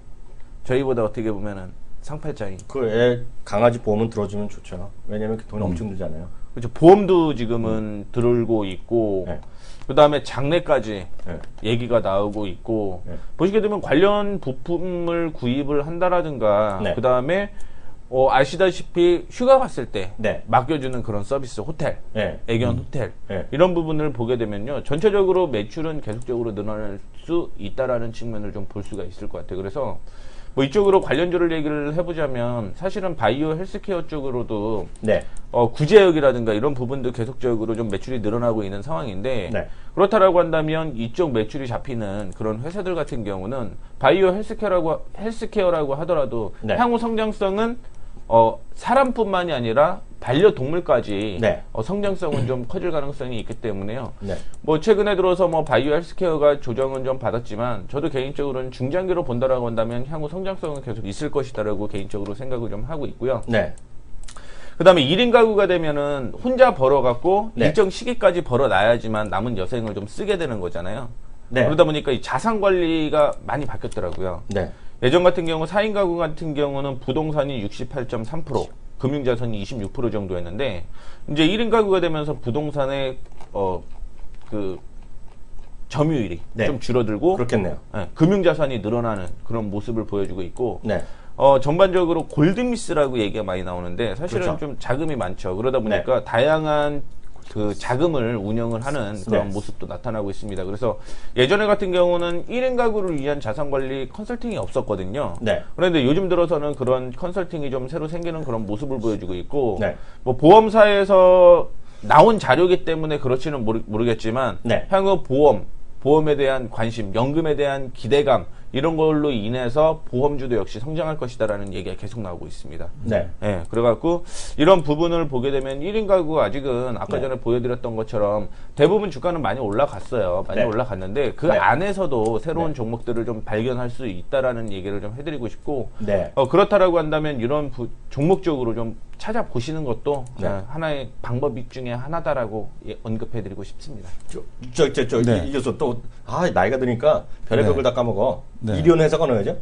저희보다 어떻게 보면은 상팔자인. 그 애 강아지 보험은 들어주면 좋죠. 왜냐면 돈이 엄청 들잖아요. 그렇죠. 보험도 지금은 들고 있고 네. 그다음에 장례까지 네. 얘기가 나오고 있고 네. 보시게 되면 관련 부품을 구입을 한다라든가 네. 그다음에 아시다시피 휴가 갔을 때 네. 맡겨주는 그런 서비스 호텔 네. 애견 호텔 네. 이런 부분을 보게 되면요 전체적으로 매출은 계속적으로 늘어날 수 있다라는 측면을 좀 볼 수가 있을 것 같아요. 그래서 뭐 이쪽으로 관련주를 얘기를 해보자면 사실은 바이오 헬스케어 쪽으로도 네. 구제역이라든가 이런 부분도 계속적으로 좀 매출이 늘어나고 있는 상황인데 네. 그렇다라고 한다면 이쪽 매출이 잡히는 그런 회사들 같은 경우는 바이오 헬스케어라고 하더라도 네. 향후 성장성은 사람뿐만이 아니라 반려동물까지 네. 성장성은 좀 커질 가능성이 있기 때문에요. 네. 뭐 최근에 들어서 뭐 바이오 헬스케어가 조정은 좀 받았지만 저도 개인적으로는 중장기로 본다라고 한다면 향후 성장성은 계속 있을 것이다라고 개인적으로 생각을 좀 하고 있고요. 네. 그다음에 1인 가구가 되면은 혼자 벌어갖고 네. 일정 시기까지 벌어놔야지만 남은 여생을 좀 쓰게 되는 거잖아요. 네. 그러다 보니까 이 자산 관리가 많이 바뀌었더라고요. 네. 예전 같은 경우 4인 가구 같은 경우는 부동산이 68.3%, 금융자산이 26% 정도였는데 이제 1인 가구가 되면서 부동산의 그 점유율이 네. 좀 줄어들고 그렇겠네요. 금융자산이 늘어나는 그런 모습을 보여주고 있고 네. 전반적으로 골드미스라고 얘기가 많이 나오는데 사실은 그렇죠. 좀 자금이 많죠. 그러다 보니까 다양한 그 자금을 운영을 하는 그런 네. 모습도 나타나고 있습니다. 그래서 예전에 같은 경우는 1인 가구를 위한 자산관리 컨설팅이 없었거든요. 네. 그런데 요즘 들어서는 그런 컨설팅이 좀 새로 생기는 그런 모습을 보여주고 있고 네. 뭐 보험사에서 나온 자료이기 때문에 그렇지는 모르겠지만 네. 향후 보험에 대한 관심, 연금에 대한 기대감 이런 걸로 인해서 보험주도 역시 성장할 것이다라는 얘기가 계속 나오고 있습니다. 네. 예, 그래갖고 이런 부분을 보게 되면 1인 가구 아직은 아까 네. 전에 보여드렸던 것처럼 대부분 주가는 많이 올라갔어요. 많이 네. 올라갔는데 그 네. 안에서도 새로운 네. 종목들을 좀 발견할 수 있다라는 얘기를 좀 해드리고 싶고 네. 그렇다라고 한다면 이런 종목적으로 좀 찾아보시는 것도 네. 하나의 방법 중에 하나다라고 언급해드리고 싶습니다. 네. 이겨서 또, 나이가 드니까 별의별 네. 걸 다 까먹어. 네. 이리온 회사가 어느 회죠?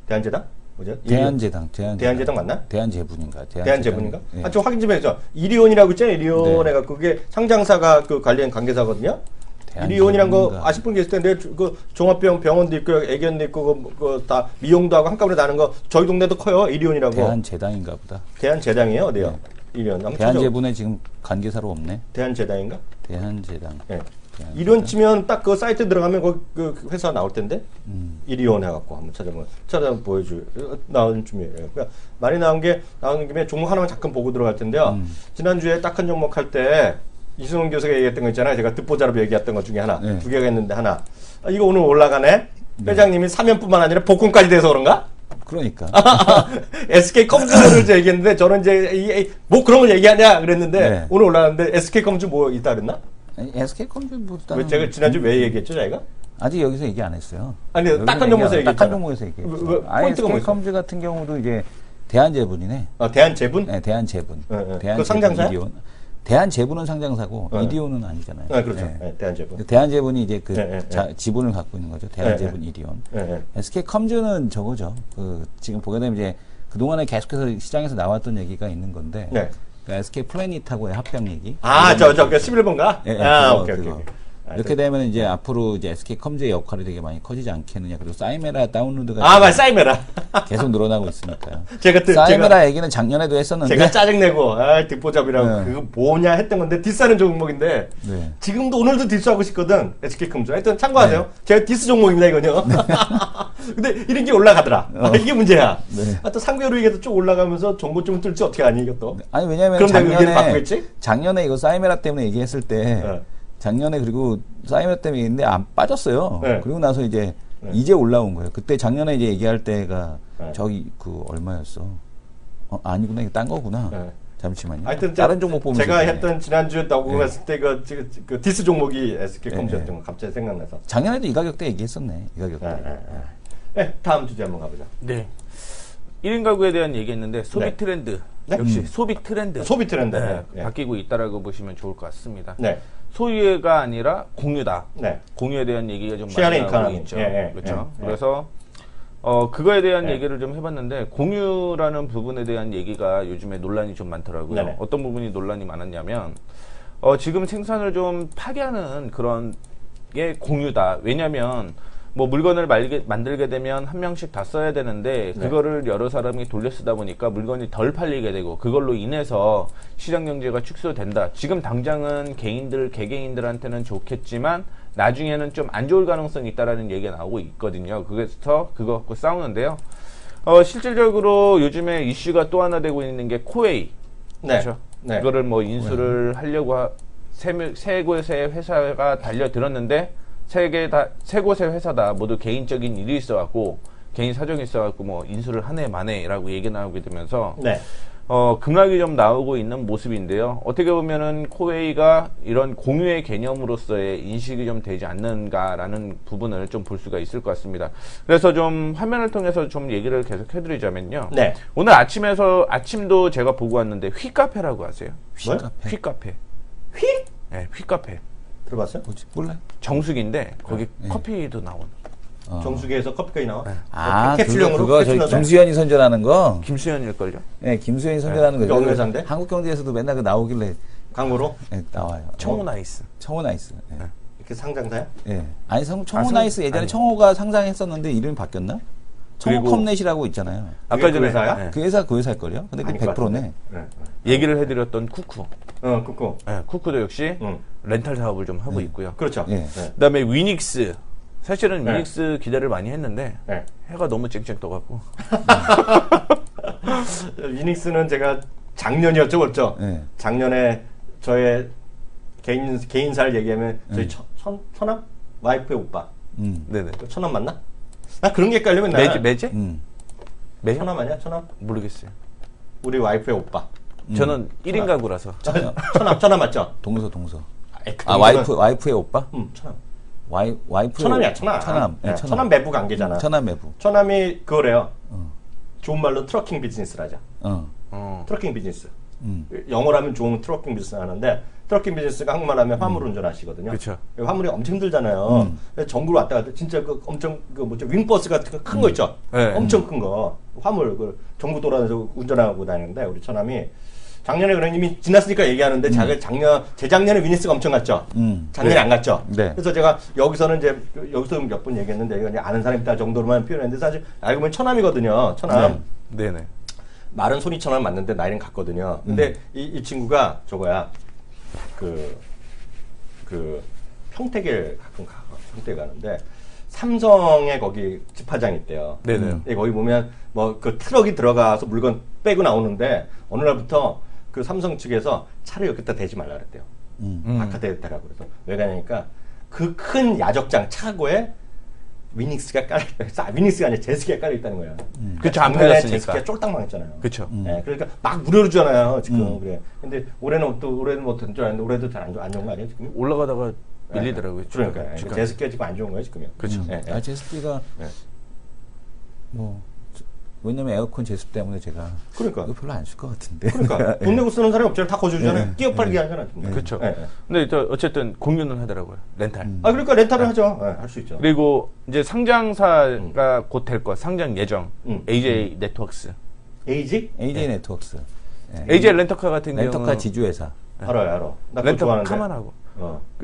대한제당? 뭐죠? 대한제당. 대한제당 맞나? 대한제분인가? 대한제분인가? 예. 좀 확인 좀 해줘. 이리온이라고 있잖아요. 이리온 네. 해갖고 그게 상장사가 그 관련 관계사거든요. 이리온이란 거 아실 분 계실 텐데 그 종합병원도 있고 애견도 있고 그 다 미용도 하고 한꺼번에 나는 거 저희 동네도 커요. 이리온이라고. 대한제당인가 보다. 대한제당이에요? 어디요? 이리온. 한번 찾아보- 대한제분에 지금 관계사로 없네. 대한제당인가? 대한제당. 예. 대한제당. 이리온 치면 딱 그 사이트 들어가면 그 회사 나올 텐데 이리온 해갖고 한번 찾아 보여줄 나온 중이에요. 그러니까 많이 나오는 김에 종목 하나만 잠깐 보고 들어갈 텐데요. 지난주에 딱한 종목 할 때 이승훈 교수가 얘기했던 거 있잖아요. 제가 듣보자로 얘기했던 것 중에 하나, 네. 두 개가 있는데 하나. 이거 오늘 올라가네. 회장님이 사면뿐만 아니라 복권까지 돼서 그런가? 그러니까. SK 컴퓨터를 얘기했는데 저는 이제 뭐 그런 걸 얘기하냐 그랬는데 네. 오늘 올라갔는데 SK 컴퓨터 뭐 있다 그랬나? SK컴퓨터보다 왜 제가 지난주 왜 얘기했죠, 저희가? 아직 여기서 얘기 안 했어요. 아니, 여기서 딱한 종목에서 얘기했잖아. 딱한 종목에서 얘기했죠. 왜, 포인트가 뭐 있어? SK컴퓨터 같은 경우도 이제 대한제분이네. 대한제분? 네, 대한제분. 그 상장사야? 이디온. 대한제분은 상장사고 네. 이디온은 아니잖아요. 그렇죠. 네. 네, 대한제분. 대한제분이 이제 그 네, 지분을 갖고 있는 거죠. 대한제분 이디온. 네. SK컴즈는 저거죠. 지금 보게 되면 이제 그동안에 계속해서 시장에서 나왔던 얘기가 있는 건데. 네. 그러니까 SK 플래닛하고의 합병 얘기. 그 11번가? 예, 아, 그거, 오케이. 그거. 이렇게 되면 이제 앞으로 이제 SK컴즈의 역할이 되게 많이 커지지 않겠느냐. 그리고 사이메라 다운로드가 맞 사이메라. 계속 늘어나고 있으니까요. 제가 사이메라 얘기는 작년에도 했었는데 제가 짜증내고 듣보잡이라고 네. 그거 뭐냐 했던 건데 디스하는 종목인데 네. 지금도 오늘도 디스하고 싶거든. SK컴즈. 하여튼 참고하세요. 네. 제가 디스 종목입니다 이거요. 근데 이런 게 올라가더라. 이게 문제야. 네. 또 상대로에게도 쭉 올라가면서 정보 좀 뜰지 어떻게 아니 이것도. 아니 왜냐면 그럼 내가 의견을 바꾸겠지? 작년에 이거 사이메라 때문에 얘기했을 때 네. 작년에 그리고 사이메라 때문에 얘기했는데 안 빠졌어요. 네. 그리고 나서 이제 네. 이제 올라온 거예요. 그때 작년에 이제 얘기할 때가 네. 저기 그 얼마였어? 아니구나 이게 딴 거구나. 네. 잠시만요. 하여튼 다른 종목 보면 제가 했던 지난주에 나오고 네. 갔을 때 그 디스 종목이 SK컴즈였던 네. 거 갑자기 생각나서. 작년에도 이 가격대 얘기했었네. 이 가격대. 네, 다음 주제 한번 가보자. 네. 1인 가구에 대한 얘기했는데 소비 네. 트렌드. 네? 역시 소비 트렌드. 소비 트렌드. 네, 네. 바뀌고 있다라고 보시면 좋을 것 같습니다. 네. 소유가 아니라 공유다. 네. 공유에 대한 얘기가 좀 많이 쉐어링 나오고 이코노미. 있죠. 예, 그렇죠. 예. 그래서 그거에 대한 예. 얘기를 좀 해봤는데 공유라는 부분에 대한 얘기가 요즘에 논란이 좀 많더라고요. 네네. 어떤 부분이 논란이 많았냐면 지금 생산을 좀 파괴하는 그런 게 공유다. 왜냐하면 뭐 물건을 만들게 되면 한 명씩 다 써야 되는데 네. 그거를 여러 사람이 돌려 쓰다 보니까 물건이 덜 팔리게 되고 그걸로 인해서 시장 경제가 축소된다. 지금 당장은 개개인들한테는 좋겠지만 나중에는 좀 안 좋을 가능성이 있다라는 얘기가 나오고 있거든요. 그래서 그거 갖고 싸우는데요. 실질적으로 요즘에 이슈가 또 하나 되고 있는 게 코웨이. 네. 그렇죠. 네. 이거를 뭐 인수를 하려고 세 곳의 회사가 달려들었는데 세 곳의 회사다 모두 개인적인 일이 있어갖고 개인 사정이 있어갖고 뭐 인수를 한 해 만에라고 얘기 나오게 되면서 네. 급락이 좀 나오고 있는 모습인데요. 어떻게 보면은 코웨이가 이런 공유의 개념으로서의 인식이 좀 되지 않는가라는 부분을 좀 볼 수가 있을 것 같습니다. 그래서 좀 화면을 통해서 좀 얘기를 계속 해드리자면요. 네. 오늘 아침도 제가 보고 왔는데 휘카페라고 아세요? 휘카페. 휘카페. 휘? 네, 휘카페. 들어봤어요? 뭐지? 몰라. 정수기인데 거기 네. 커피도 나오는. 정수기에서 커피까지 나와? 그거 저희 김수현이 선전하는 거. 김수현일걸요? 네, 김수현이 선전하는 네, 거. 그게 어느 회사인데? 한국경제에서도 맨날 그 나오길래 광고로? 네, 나와요. 청호 나이스. 청호 나이스. 네. 이렇게 상장사야? 네. 아니 청호 나이스 예전에 청호가 상장했었는데 이름이 바뀌었나? 청호 그리고- 컴넷이라고 있잖아요. 아까 그 전에 회사야? 네. 그 회사일걸요? 근데 그 아닐 것 100%네. 같은데. 네. 얘기를 해드렸던 쿠쿠. 쿠쿠. 네, 쿠쿠도 역시 응. 렌탈 사업을 좀 하고 있고요. 그렇죠. 예. 네. 그다음에 위닉스. 사실은 네. 위닉스 기대를 많이 했는데 네. 해가 너무 쨍쨍 떠갖고 위닉스는 제가 작년이었죠, 그렇죠? 네. 작년에 저의 개인사를 얘기하면 저희 처남? 와이프의 오빠. 네네. 처남 맞나? 나 그런 게 헷갈려 맨날. 매제? 매형? 처남 아니야? 처남? 모르겠어요. 우리 와이프의 오빠. 저는 1인 가구라서 처남 맞죠? 동서. 아이, 그 아, 와이프의 오빠? 처남. 와이프 처남이야, 처남. 처남. 네, 네, 처남 매부 관계잖아. 처남 매부. 처남이 그거래요. 좋은 말로 트러킹 비즈니스를 하자. 트러킹 비즈니스. 영어로 하면 좋은 트러킹 비즈니스 하는데 트러킹 비즈니스가 한국말 하면 화물 운전하시거든요. 그쵸. 화물이 엄청 힘들잖아요. 전국으로 왔다 갔다 진짜 그 엄청 그 뭐죠 윙버스 같은 거 큰 거 있죠. 네. 엄청 큰 거 화물 그 전국 돌아다니면서 운전하고 다니는데 우리 처남이 작년에 그런 이미 지났으니까 얘기하는데 재작년에 위니스가 엄청 갔죠. 작년에 네. 안 갔죠. 네. 그래서 제가 여기서는 이제 여기서 몇 번 얘기했는데 이거 그냥 아는 사람이 있다 정도로만 표현했는데 사실 알고 보면 처남이거든요. 처남. 네네. 말은 손이 처남 맞는데 나이는 같거든요. 근데 이 친구가 저거야. 평택에 가끔 평택에 가는데 삼성에 거기 집화장이 있대요. 네네. 근데 거기 보면 뭐 그 트럭이 들어가서 물건 빼고 나오는데 어느 날부터 그 삼성 측에서 차를 여기다 대지 말라 그랬대요. 바깥에 대라고 그래서 왜 가냐니까 그 큰 야적장 차고에 위닉스가 위닉스가 아니라 제스키가 깔려 있다는 거야. 그쵸, 안 작년에 팔렸으니까. 제스키가 쫄딱 망했잖아요. 그쵸. 네, 그러니까 막 무료로 주잖아요 지금. 그래. 근데 올해는 뭐 된 줄 알았는데 올해도 잘 안 좋은 거 아니에요 지금? 올라가다가 밀리더라고요. 그러니까 주가가. 제스키가 지금 안 좋은 거예요 지금요. 그쵸. 네, 네. 제습기가 네. 왜냐면 에어컨 제습 때문에 제가 그러니까. 이거 별로 안 쓸 것 같은데. 그러니까 돈 내고 쓰는 사람이 없잖아요. 다 거주잖아요. 끼어 팔기 하잖아요. 지금. 그렇죠. 네, 네. 근데 저 어쨌든 공유는 하더라고요. 렌탈. 그러니까 렌탈을 하죠. 네, 할 수 있죠. 그리고 이제 상장사가 곧 될 것, 상장 예정. AJ 네트워크스. AG? AJ 네트워크스. 네. AJ 렌터카 같은 렌터카 경우는 지주회사. 알아요. 나 그거 렌터 좋아하는데. 카만 하고.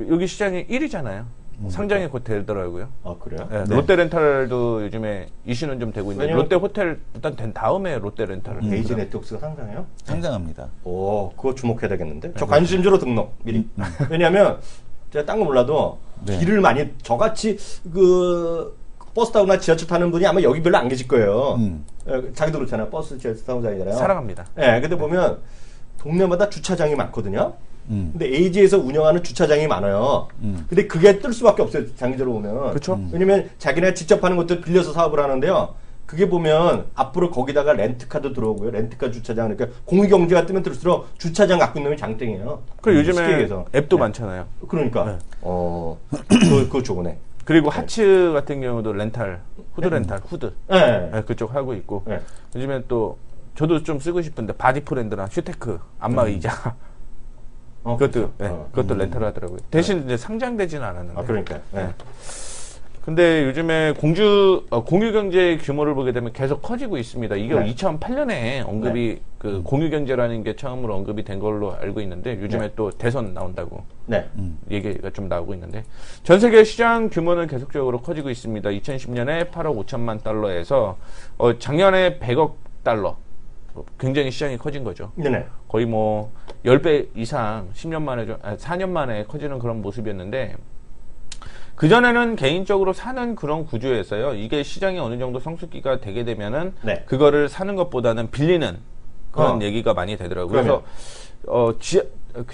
여기 시장이 1위잖아요. 상장이 곧 되더라고요. 아, 그래요? 네, 롯데렌탈도 요즘에 이슈는 좀 되고 있는데 롯데호텔 일단 된 다음에 롯데렌탈을 에이지 네트워크가 상장해요? 상장합니다. 오, 그거 주목해야 되겠는데? 저 관심주로 등록 미리. 왜냐하면 제가 딴 거 몰라도 네. 길을 많이 저같이 그 버스 타거나 지하철 타는 분이 아마 여기 별로 안 계실 거예요. 자기도 그렇잖아요. 버스 지하철 타고 다니잖아요. 사랑합니다. 네, 근데 보면 동네마다 주차장이 많거든요. 근데 에이지에서 운영하는 주차장이 많아요. 근데 그게 뜰 수밖에 없어요. 장기적으로 보면. 그쵸. 왜냐면 자기네 직접 하는 것들 빌려서 사업을 하는데요. 그게 보면 앞으로 거기다가 렌트카도 들어오고요. 렌트카 주차장. 그러니까 공유경제가 뜨면 뜰수록 주차장 갖고 있는 놈이 장땡이에요. 그리고 요즘에 쉽게 얘기해서. 앱도 네. 많잖아요. 그러니까. 그거 좋으네. 그리고 하츠 같은 경우도 렌탈, 후드 렌탈, 후드. 네. 네, 그쪽 하고 있고. 네. 요즘에 또 저도 좀 쓰고 싶은데 바디프렌드나 슈테크 안마 의자. 그것도 그렇죠. 네, 그것도 렌탈 하더라고요. 대신 이제 상장되지는 않았는데. 아, 그러니까. 네. 근데 요즘에 공유경제의 규모를 보게 되면 계속 커지고 있습니다. 이게 네. 2008년에 언급이 그 공유경제라는 게 처음으로 언급이 된 걸로 알고 있는데 요즘에 네. 또 대선 나온다고 네. 얘기가 좀 나오고 있는데 전 세계 시장 규모는 계속적으로 커지고 있습니다. 2010년에 8억 5천만 달러에서 작년에 100억 달러. 굉장히 시장이 커진 거죠. 네네. 거의 뭐 10배 이상 10년 만에 4년 만에 커지는 그런 모습이었는데 그전에는 개인적으로 사는 그런 구조에서요. 이게 시장이 어느 정도 성숙기가 되게 되면은 네. 그거를 사는 것보다는 빌리는 그런 얘기가 많이 되더라고요. 그러면. 그래서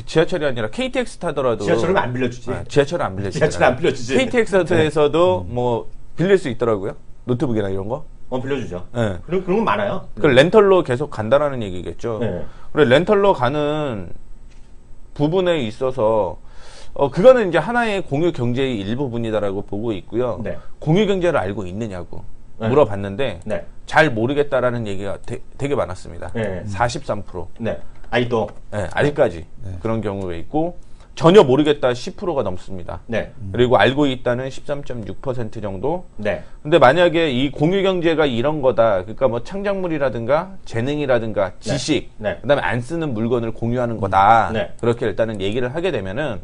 지하철이 아니라 KTX 타더라도 지하철은 안 빌려주지. 지하철을 안 빌려주지. 지하철 안 빌려주지. KTX에서도 뭐 빌릴 수 있더라고요. 노트북이나 이런 거. 빌려주죠. 네. 그런 건 많아요. 그 렌털로 계속 간다라는 얘기겠죠. 네. 그래 렌털로 가는 부분에 있어서 그거는 이제 하나의 공유 경제의 일부분이다라고 보고 있고요. 네. 공유 경제를 알고 있느냐고 네. 물어봤는데 네. 잘 모르겠다라는 얘기가 되게 많았습니다. 네. 43%. 네. 아이도. 네, 아직까지 그런 경우가 있고 전혀 모르겠다 10%가 넘습니다. 네. 그리고 알고 있다는 13.6% 정도. 네. 근데 만약에 이 공유 경제가 이런 거다. 그러니까 뭐 창작물이라든가 재능이라든가 지식, 네. 그다음에 안 쓰는 물건을 공유하는 거다. 네. 그렇게 일단은 얘기를 하게 되면은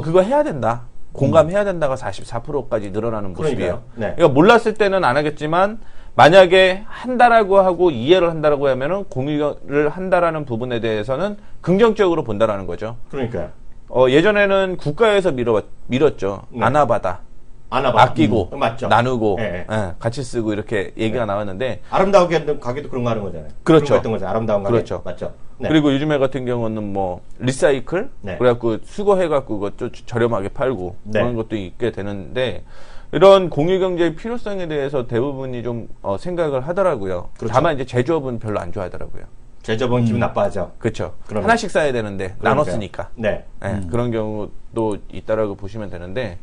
그거 해야 된다. 공감해야 된다가 44%까지 늘어나는 모습이에요. 그러니까요. 네. 그러니까 몰랐을 때는 안 하겠지만 만약에 한다라고 하고 이해를 한다라고 하면은 공유를 한다라는 부분에 대해서는 긍정적으로 본다라는 거죠. 그러니까요. 예전에는 국가에서 밀었죠. 네. 아나바다. 아나바. 아끼고 맞죠. 나누고 예, 예. 같이 쓰고 이렇게 얘기가 나왔는데 아름다우게 가게도 그런 거 하는 거잖아요. 그렇죠. 그런 거 했던 거죠. 아름다운 가게. 그렇죠. 맞죠. 네. 그리고 요즘에 같은 경우는 뭐 리사이클 네. 그래갖고 수거해갖고 그거 좀 저렴하게 팔고 네. 그런 것도 있게 되는데 이런 공유경제의 필요성에 대해서 대부분이 좀 생각을 하더라고요. 그렇죠. 다만 이제 제조업은 별로 안 좋아하더라고요. 제조업은 기분 나빠하죠. 그렇죠. 그럼요. 하나씩 사야 되는데 그러니까요. 나눴으니까. 네. 그런 경우도 있다라고 보시면 되는데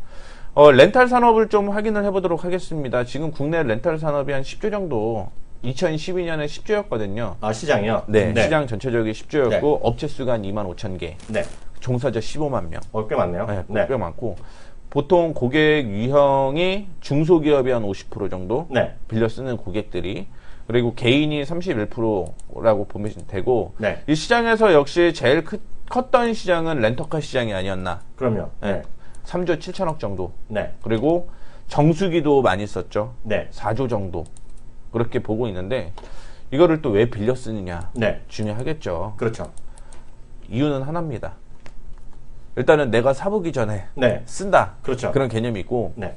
렌탈 산업을 좀 확인을 해보도록 하겠습니다. 지금 국내 렌탈 산업이 한 10조 정도 2012년에 10조였거든요. 아, 시장이요? 네, 시장 전체적인 10조였고 네. 업체 수가 한 2만 5천 개, 네. 종사자 15만 명. 꽤 많네요. 네, 꽤 많고 보통 고객 유형이 중소기업이 한 50% 정도 네. 빌려 쓰는 고객들이 그리고 개인이 31%라고 보면 되고 네. 이 시장에서 역시 제일 컸던 시장은 렌터카 시장이 아니었나. 그럼요. 네. 네. 3조 7천억 정도. 네. 그리고 정수기도 많이 썼죠. 네. 4조 정도. 그렇게 보고 있는데 이거를 또 왜 빌려 쓰느냐. 네. 중요하겠죠. 그렇죠. 이유는 하나입니다. 일단은 내가 사보기 전에 네. 쓴다. 그렇죠. 그런 개념이 있고 네.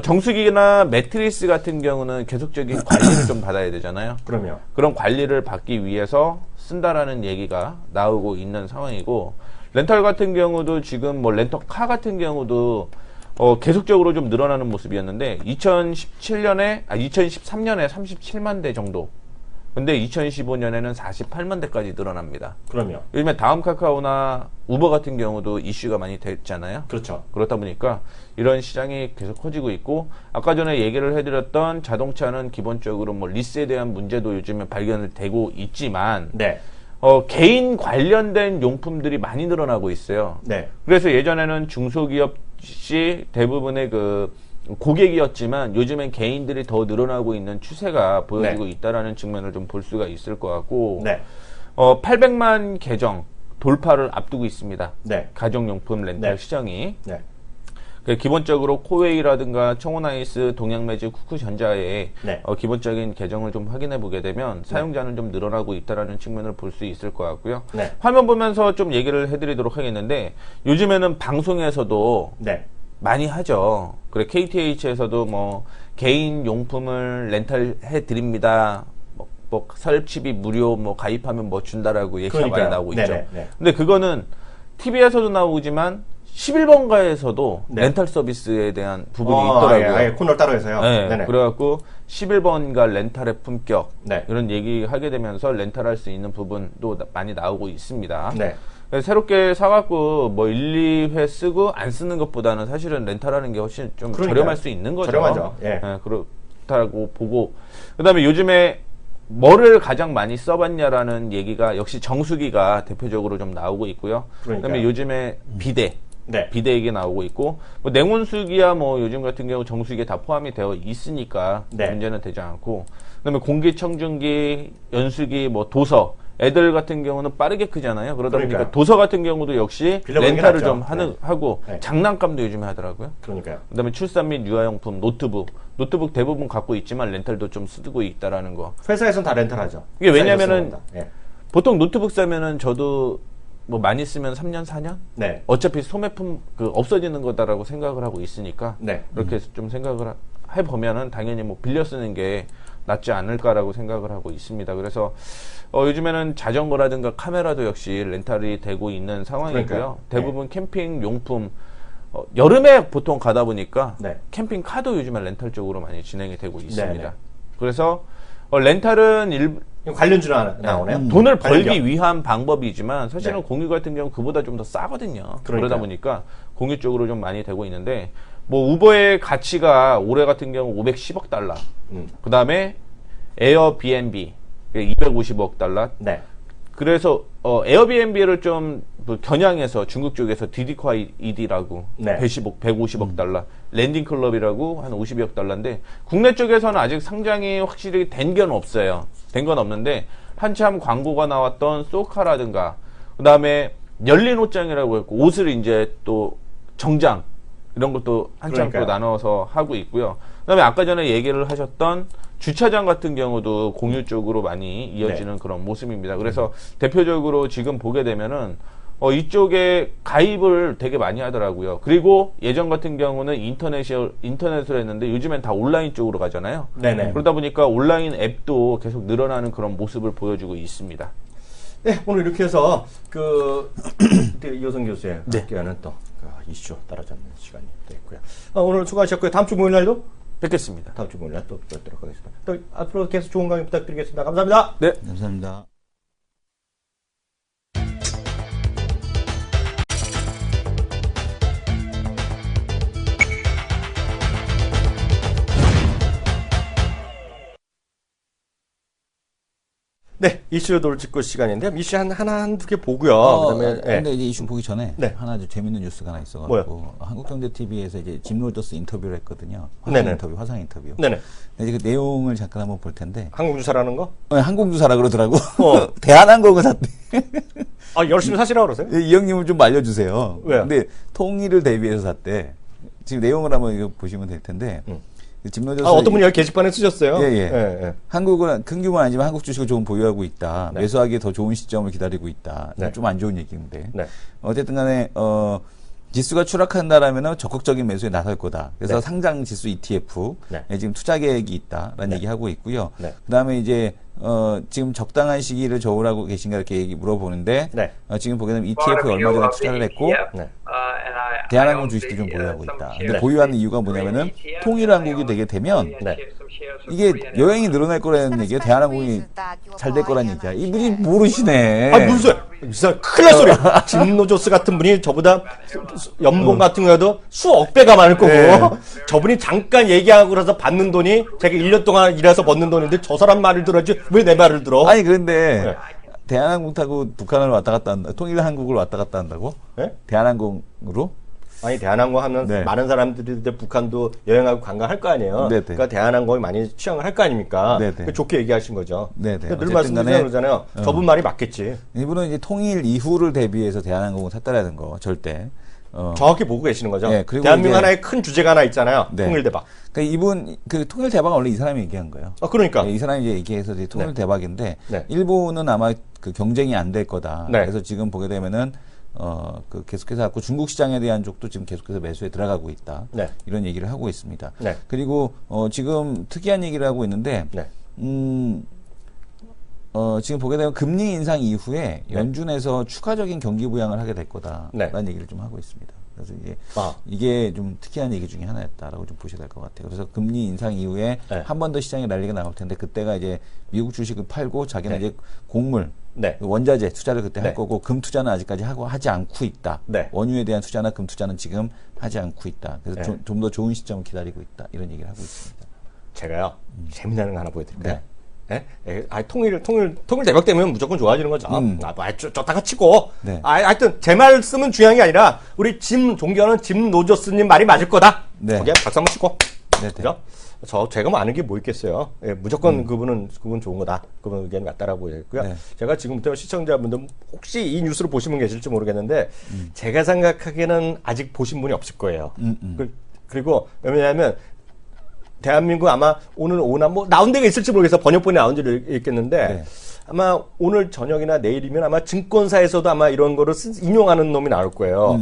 정수기나 매트리스 같은 경우는 계속적인 관리를 좀 받아야 되잖아요. 그럼요. 그런 관리를 받기 위해서 쓴다라는 얘기가 나오고 있는 상황이고 렌탈 같은 경우도 지금 뭐 렌터카 같은 경우도 계속적으로 좀 늘어나는 모습이었는데 2013년에 37만 대 정도. 근데 2015년에는 48만 대까지 늘어납니다. 그럼요. 요즘에 다음 카카오나 우버 같은 경우도 이슈가 많이 됐잖아요. 그렇죠. 그렇다 보니까 이런 시장이 계속 커지고 있고 아까 전에 얘기를 해드렸던 자동차는 기본적으로 뭐 리스에 대한 문제도 요즘에 발견을 되고 있지만 네. 개인 관련된 용품들이 많이 늘어나고 있어요. 네. 그래서 예전에는 중소기업이 대부분의 그 고객이었지만 요즘엔 개인들이 더 늘어나고 있는 추세가 보여지고 있다라는 측면을 좀 볼 수가 있을 것 같고 네. 800만 계정 돌파를 앞두고 있습니다. 네. 가정용품 렌탈 네. 시장이. 네. 기본적으로 코웨이라든가 청호나이스, 동양매직, 쿠쿠전자의 네. 기본적인 계정을 좀 확인해 보게 되면 사용자는 좀 늘어나고 있다라는 측면을 볼 수 있을 것 같고요. 네. 화면 보면서 좀 얘기를 해드리도록 하겠는데 요즘에는 방송에서도 네. 많이 하죠. 그래 KTH에서도 뭐 개인 용품을 렌탈해 드립니다. 뭐 설치비 무료 뭐 가입하면 뭐 준다라고 얘기가 많이 그러니까요. 나오고 있죠. 네네, 네. 근데 그거는 TV에서도 나오지만 11번가에서도 네. 렌탈 서비스에 대한 부분이 있더라고요. 아예 코너 따로 해서요. 네, 네네. 그래갖고 11번가 렌탈의 품격 네. 이런 얘기하게 되면서 렌탈할 수 있는 부분도 많이 나오고 있습니다. 네. 그래서 새롭게 사갖고 뭐 1, 2회 쓰고 안 쓰는 것보다는 사실은 렌탈하는 게 훨씬 좀 그러니까요. 저렴할 수 있는 거죠. 저렴하죠. 예. 그렇다고 보고 그다음에 요즘에 뭐를 가장 많이 써봤냐라는 얘기가 역시 정수기가 대표적으로 좀 나오고 있고요. 그러니까요. 그다음에 요즘에 비데 네. 비대 얘기 나오고 있고 뭐 냉온수기야 뭐 요즘 같은 경우 정수기에 다 포함이 되어 있으니까 네. 문제는 되지 않고 그다음에 공기청정기, 연수기, 뭐 도서 애들 같은 경우는 빠르게 크잖아요. 그러다 그러니까요. 보니까 도서 같은 경우도 역시 빌려보는 게 렌탈을 낫죠. 좀 하고 네. 장난감도 요즘에 하더라고요. 그러니까요. 그다음에 출산 및 유아용품, 노트북 대부분 갖고 있지만 렌탈도 좀 쓰고 있다라는 거. 회사에서는 다 렌탈하죠. 이게 회사에서 왜냐면은 쓰는 겁니다. 예. 보통 노트북 사면은 저도 뭐 많이 쓰면 3년, 4년? 네. 어차피 소매품 없어지는 거다라고 생각을 하고 있으니까 네. 그렇게 좀 생각을 해보면은 당연히 뭐 빌려 쓰는 게 낫지 않을까라고 생각을 하고 있습니다. 그래서 요즘에는 자전거라든가 카메라도 역시 렌탈이 되고 있는 상황이고요. 그러니까요. 대부분 캠핑 용품 여름에 보통 가다 보니까 네. 캠핑 카도 요즘에 렌탈 쪽으로 많이 진행이 되고 있습니다. 네네. 그래서 렌탈은 이거 관련주 나오네요. 돈을 관련주. 벌기 위한 방법이지만 사실은 네. 공유 같은 경우 그보다 좀 더 싸거든요. 그러니까요. 그러다 보니까 공유 쪽으로 좀 많이 되고 있는데 뭐 우버의 가치가 올해 같은 경우 510억 달러. 그 다음에 에어비앤비 250억 달러. 네. 그래서 에어비앤비를 좀 겨냥해서 중국 쪽에서 디디콰이디라고 네. 150억 달러, 랜딩클럽이라고 한 50억 달러인데 국내 쪽에서는 아직 상장이 확실히 된 건 없어요. 된 건 없는데 한참 광고가 나왔던 소카라든가 그다음에 열린 옷장이라고 했고 옷을 이제 또 정장 이런 것도 한참 그러니까요. 또 나눠서 하고 있고요. 그다음에 아까 전에 얘기를 하셨던 주차장 같은 경우도 공유 쪽으로 많이 이어지는 그런 모습입니다. 그래서 대표적으로 지금 보게 되면은 이쪽에 가입을 되게 많이 하더라고요. 그리고 예전 같은 경우는 인터넷으로 했는데 요즘엔 다 온라인 쪽으로 가잖아요. 네네. 그러다 보니까 온라인 앱도 계속 늘어나는 그런 모습을 보여주고 있습니다. 네, 오늘 이렇게 해서 이호성 교수의 함께하는 또 이슈 따라잡는 시간이 됐고요. 오늘 수고하셨고요. 다음 주 목요일 날도 뵙겠습니다. 다음 주 목요일 날 또 뵙도록 하겠습니다. 또 앞으로 계속 좋은 강의 부탁드리겠습니다. 감사합니다. 네. 감사합니다. 네, 이슈 돌직구 시간인데 이슈 한두 개 보고요. 그다음에 근데 이제 이슈 보기 전에 네. 하나 좀 재밌는 뉴스가 하나 있어가지고 뭐요? 한국경제TV에서 이제 짐 롤더스 인터뷰를 했거든요. 네네. 화상 인터뷰. 네네. 근데 이제 그 내용을 잠깐 한번 볼 텐데 항공주사라는 거? 항공주사라 그러더라고. 대한항공을 샀대. 열심히 사시라고 그러세요? 이 형님을 좀 알려주세요. 왜요? 근데 통일을 대비해서 샀대. 지금 내용을 한번 이거 보시면 될 텐데. 짐 롤더스 어떤 분이 여기 게시판에 쓰셨어요? 예. 한국은 큰 규모는 아니지만 한국 주식을 조금 보유하고 있다. 네. 매수하기에 더 좋은 시점을 기다리고 있다. 네. 좀 안 좋은 얘기인데. 네. 어쨌든 간에, 지수가 추락한다라면 적극적인 매수에 나설 거다. 그래서 네. 상장 지수 ETF에 네. 지금 투자 계획이 있다라는 네. 얘기하고 있고요. 네. 그 다음에 이제, 지금 적당한 시기를 저울하고 계신가 이렇게 물어보는데, 네. 지금 보게 되면 ETF에 얼마 전에 투자를 했고, 네. 대한항공 주식도 좀 보유하고 있다. 근데 네. 보유하는 이유가 뭐냐면은 통일항공이 되게 되면 네. 이게 여행이 늘어날 거라는 얘기예요. 대한항공이 잘 될 거란 얘기야. 이분이 모르시네. 무슨 진짜 큰일 날 소리야. 짐 로저스 같은 분이 저보다 연봉 같은 거여도 수억 배가 많을 거고 네. 저분이 잠깐 얘기하고 그래서 받는 돈이 제가 1년 동안 일해서 버는 돈인데 저 사람 말을 들어야지 왜 내 말을 들어? 아니 그런데 네. 대한항공 타고 북한을 왔다 갔다 한다. 통일항공을 왔다 갔다 한다고? 네? 대한항공으로? 아니 대한항공 하면 네. 많은 사람들이 이제 북한도 여행하고 관광할 거 아니에요. 네네. 그러니까 대한항공이 많이 취향을 할 거 아닙니까? 네네. 좋게 얘기하신 거죠. 네네. 늘 어쨌든 말씀드리잖아요. 간에, 그러잖아요. 저분 말이 맞겠지. 이분은 이제 통일 이후를 대비해서 대한항공을 샀다라는 거 절대. 정확히 보고 계시는 거죠. 네, 그리고 대한민국 이제- 하나의 큰 주제가 하나 있잖아요. 네. 통일 대박. 그러니까 이분 그 통일 대박은 원래 이 사람이 얘기한 거예요. 그러니까. 네, 이 사람이 이제 얘기해서 이제 통일 네. 대박인데 네. 일본은 아마 그 경쟁이 안 될 거다. 네. 그래서 지금 보게 되면은 그 계속해서 갖고 중국 시장에 대한 쪽도 지금 계속해서 매수에 들어가고 있다. 네. 이런 얘기를 하고 있습니다. 네. 그리고 지금 특이한 얘기를 하고 있는데 네. 지금 보게 되면 금리 인상 이후에 연준에서 추가적인 경기 부양을 하게 될 거다라는 네. 얘기를 좀 하고 있습니다. 그래서 아. 이게 좀 특이한 얘기 중에 하나였다라고 좀 보셔야 될 것 같아요. 그래서 금리 인상 이후에 네. 한 번 더 시장에 난리가 나올 텐데 그때가 이제 미국 주식을 팔고 자기는 네. 이제 곡물, 네. 원자재 투자를 그때 네. 할 거고 금 투자는 아직까지 하지 않고 있다. 네. 원유에 대한 투자나 금 투자는 지금 하지 않고 있다. 그래서 네. 좀 더 좋은 시점을 기다리고 있다. 이런 얘기를 하고 있습니다. 제가요 재미나는 거 하나 보여드릴까요? 네. 통일 대박 되면 무조건 좋아지는 거죠. 좋다가 치고. 네. 하여튼 제 말씀은 중요한 게 아니라 우리 존경하는 짐 로저스님 말이 맞을 거다. 네. 거기에 박수 한번 치고. 네. 그죠? 제가 뭐 아는 게 뭐 있겠어요. 무조건 그분 좋은 거다. 그분 의견이 맞다라고 얘기했고요. 네. 제가 지금부터 시청자분들 혹시 이 뉴스를 보신 분 계실지 모르겠는데 제가 생각하기에는 아직 보신 분이 없을 거예요. 그리고 왜냐하면 대한민국 아마 오늘 오나 뭐 나온 데가 있을지 모르겠어. 번역본에 나온 줄 있겠는데 네. 아마 오늘 저녁이나 내일이면 아마 증권사에서도 아마 이런 거를 인용하는 놈이 나올 거예요.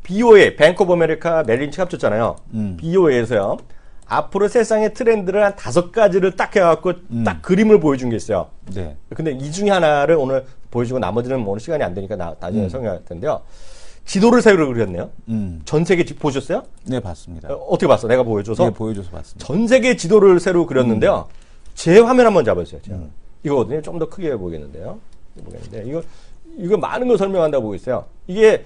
BOA, 뱅크 오브 아메리카 멜린치 합쳤잖아요. BOA에서요. 앞으로 세상의 트렌드를 한 5가지를 딱 해갖고 딱 그림을 보여준 게 있어요. 네. 근데 이 중에 하나를 오늘 보여주고 나머지는 뭐 오늘 시간이 안 되니까 나중에 설명할 텐데요. 지도를 새로 그렸네요. 전 세계 보셨어요? 네, 봤습니다. 어떻게 봤어? 내가 보여줘서? 네, 보여줘서 봤습니다. 전 세계 지도를 새로 그렸는데요. 제 화면 한번 잡아주세요. 이거거든요. 좀 더 크게 보겠는데요. 이거 많은 걸 설명한다고 보고 있어요. 이게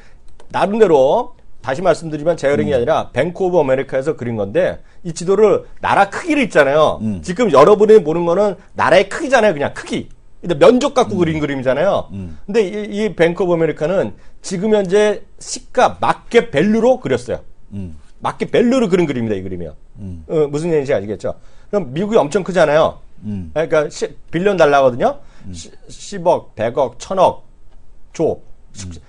나름대로 다시 말씀드리면 제어링이 아니라 뱅크 오브 아메리카에서 그린 건데 이 지도를 나라 크기를 있잖아요. 지금 여러분이 보는 거는 나라의 크기잖아요. 그냥 크기. 근데 면적 갖고 그린 그림이잖아요. 근데 이 뱅크 오브 아메리카는 지금 현재 시가 마켓 밸류로 그렸어요. 마켓 밸류로 그린 그림이다, 이 그림이요. 무슨 얘기인지 아시겠죠? 그럼 미국이 엄청 크잖아요. 그러니까 빌리언 달러거든요. 10억, 100억, 1000억, 조,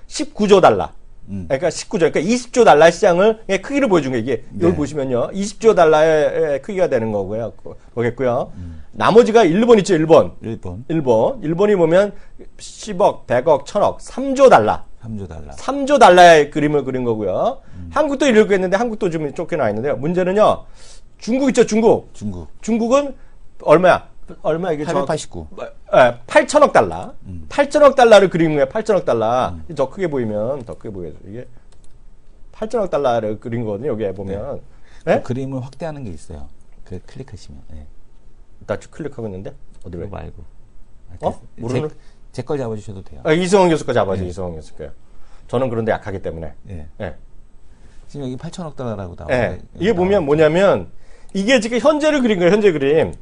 19조 달러. 그러니까 19조, 그러니까 20조 달러 시장을 크기를 보여준 거예요. 이게 여기 보시면요, 20조 달러의 크기가 되는 거고요. 거겠고요. 나머지가 일본 있죠, 일본. 일본이 보면 10억, 100억, 1000억, 3조 달러. 3조 달러. 3조 달러의 그림을 그린 거고요. 한국도 이러고 있는데 한국도 좀 쫓겨나 있는데요. 문제는요, 중국 있죠, 중국. 중국은 얼마야? 얼마 이게 889. 8천억 달러. 8천억 달러를 그린 거예요. 8천억 달러. 더 크게 보이면 더 크게 보여요. 이게 8천억 달러를 그린 거거든요. 여기에 보면. 네? 그 그림을 확대하는 게 있어요. 그 클릭하시면. 네. 나 지금 클릭하고 있는데 어디로 그거 해? 말고. 모르는? 제 걸 잡아주셔도 돼요. 이성원 교수 거 잡아줘. 이성원 교수 거요. 저는 그런데 약하기 때문에. 네. 예. 지금 여기 8천억 달러라고 예. 나와요. 이게 보면 뭐냐면 이게 지금 현재를 그린 거예요. 현재 그림.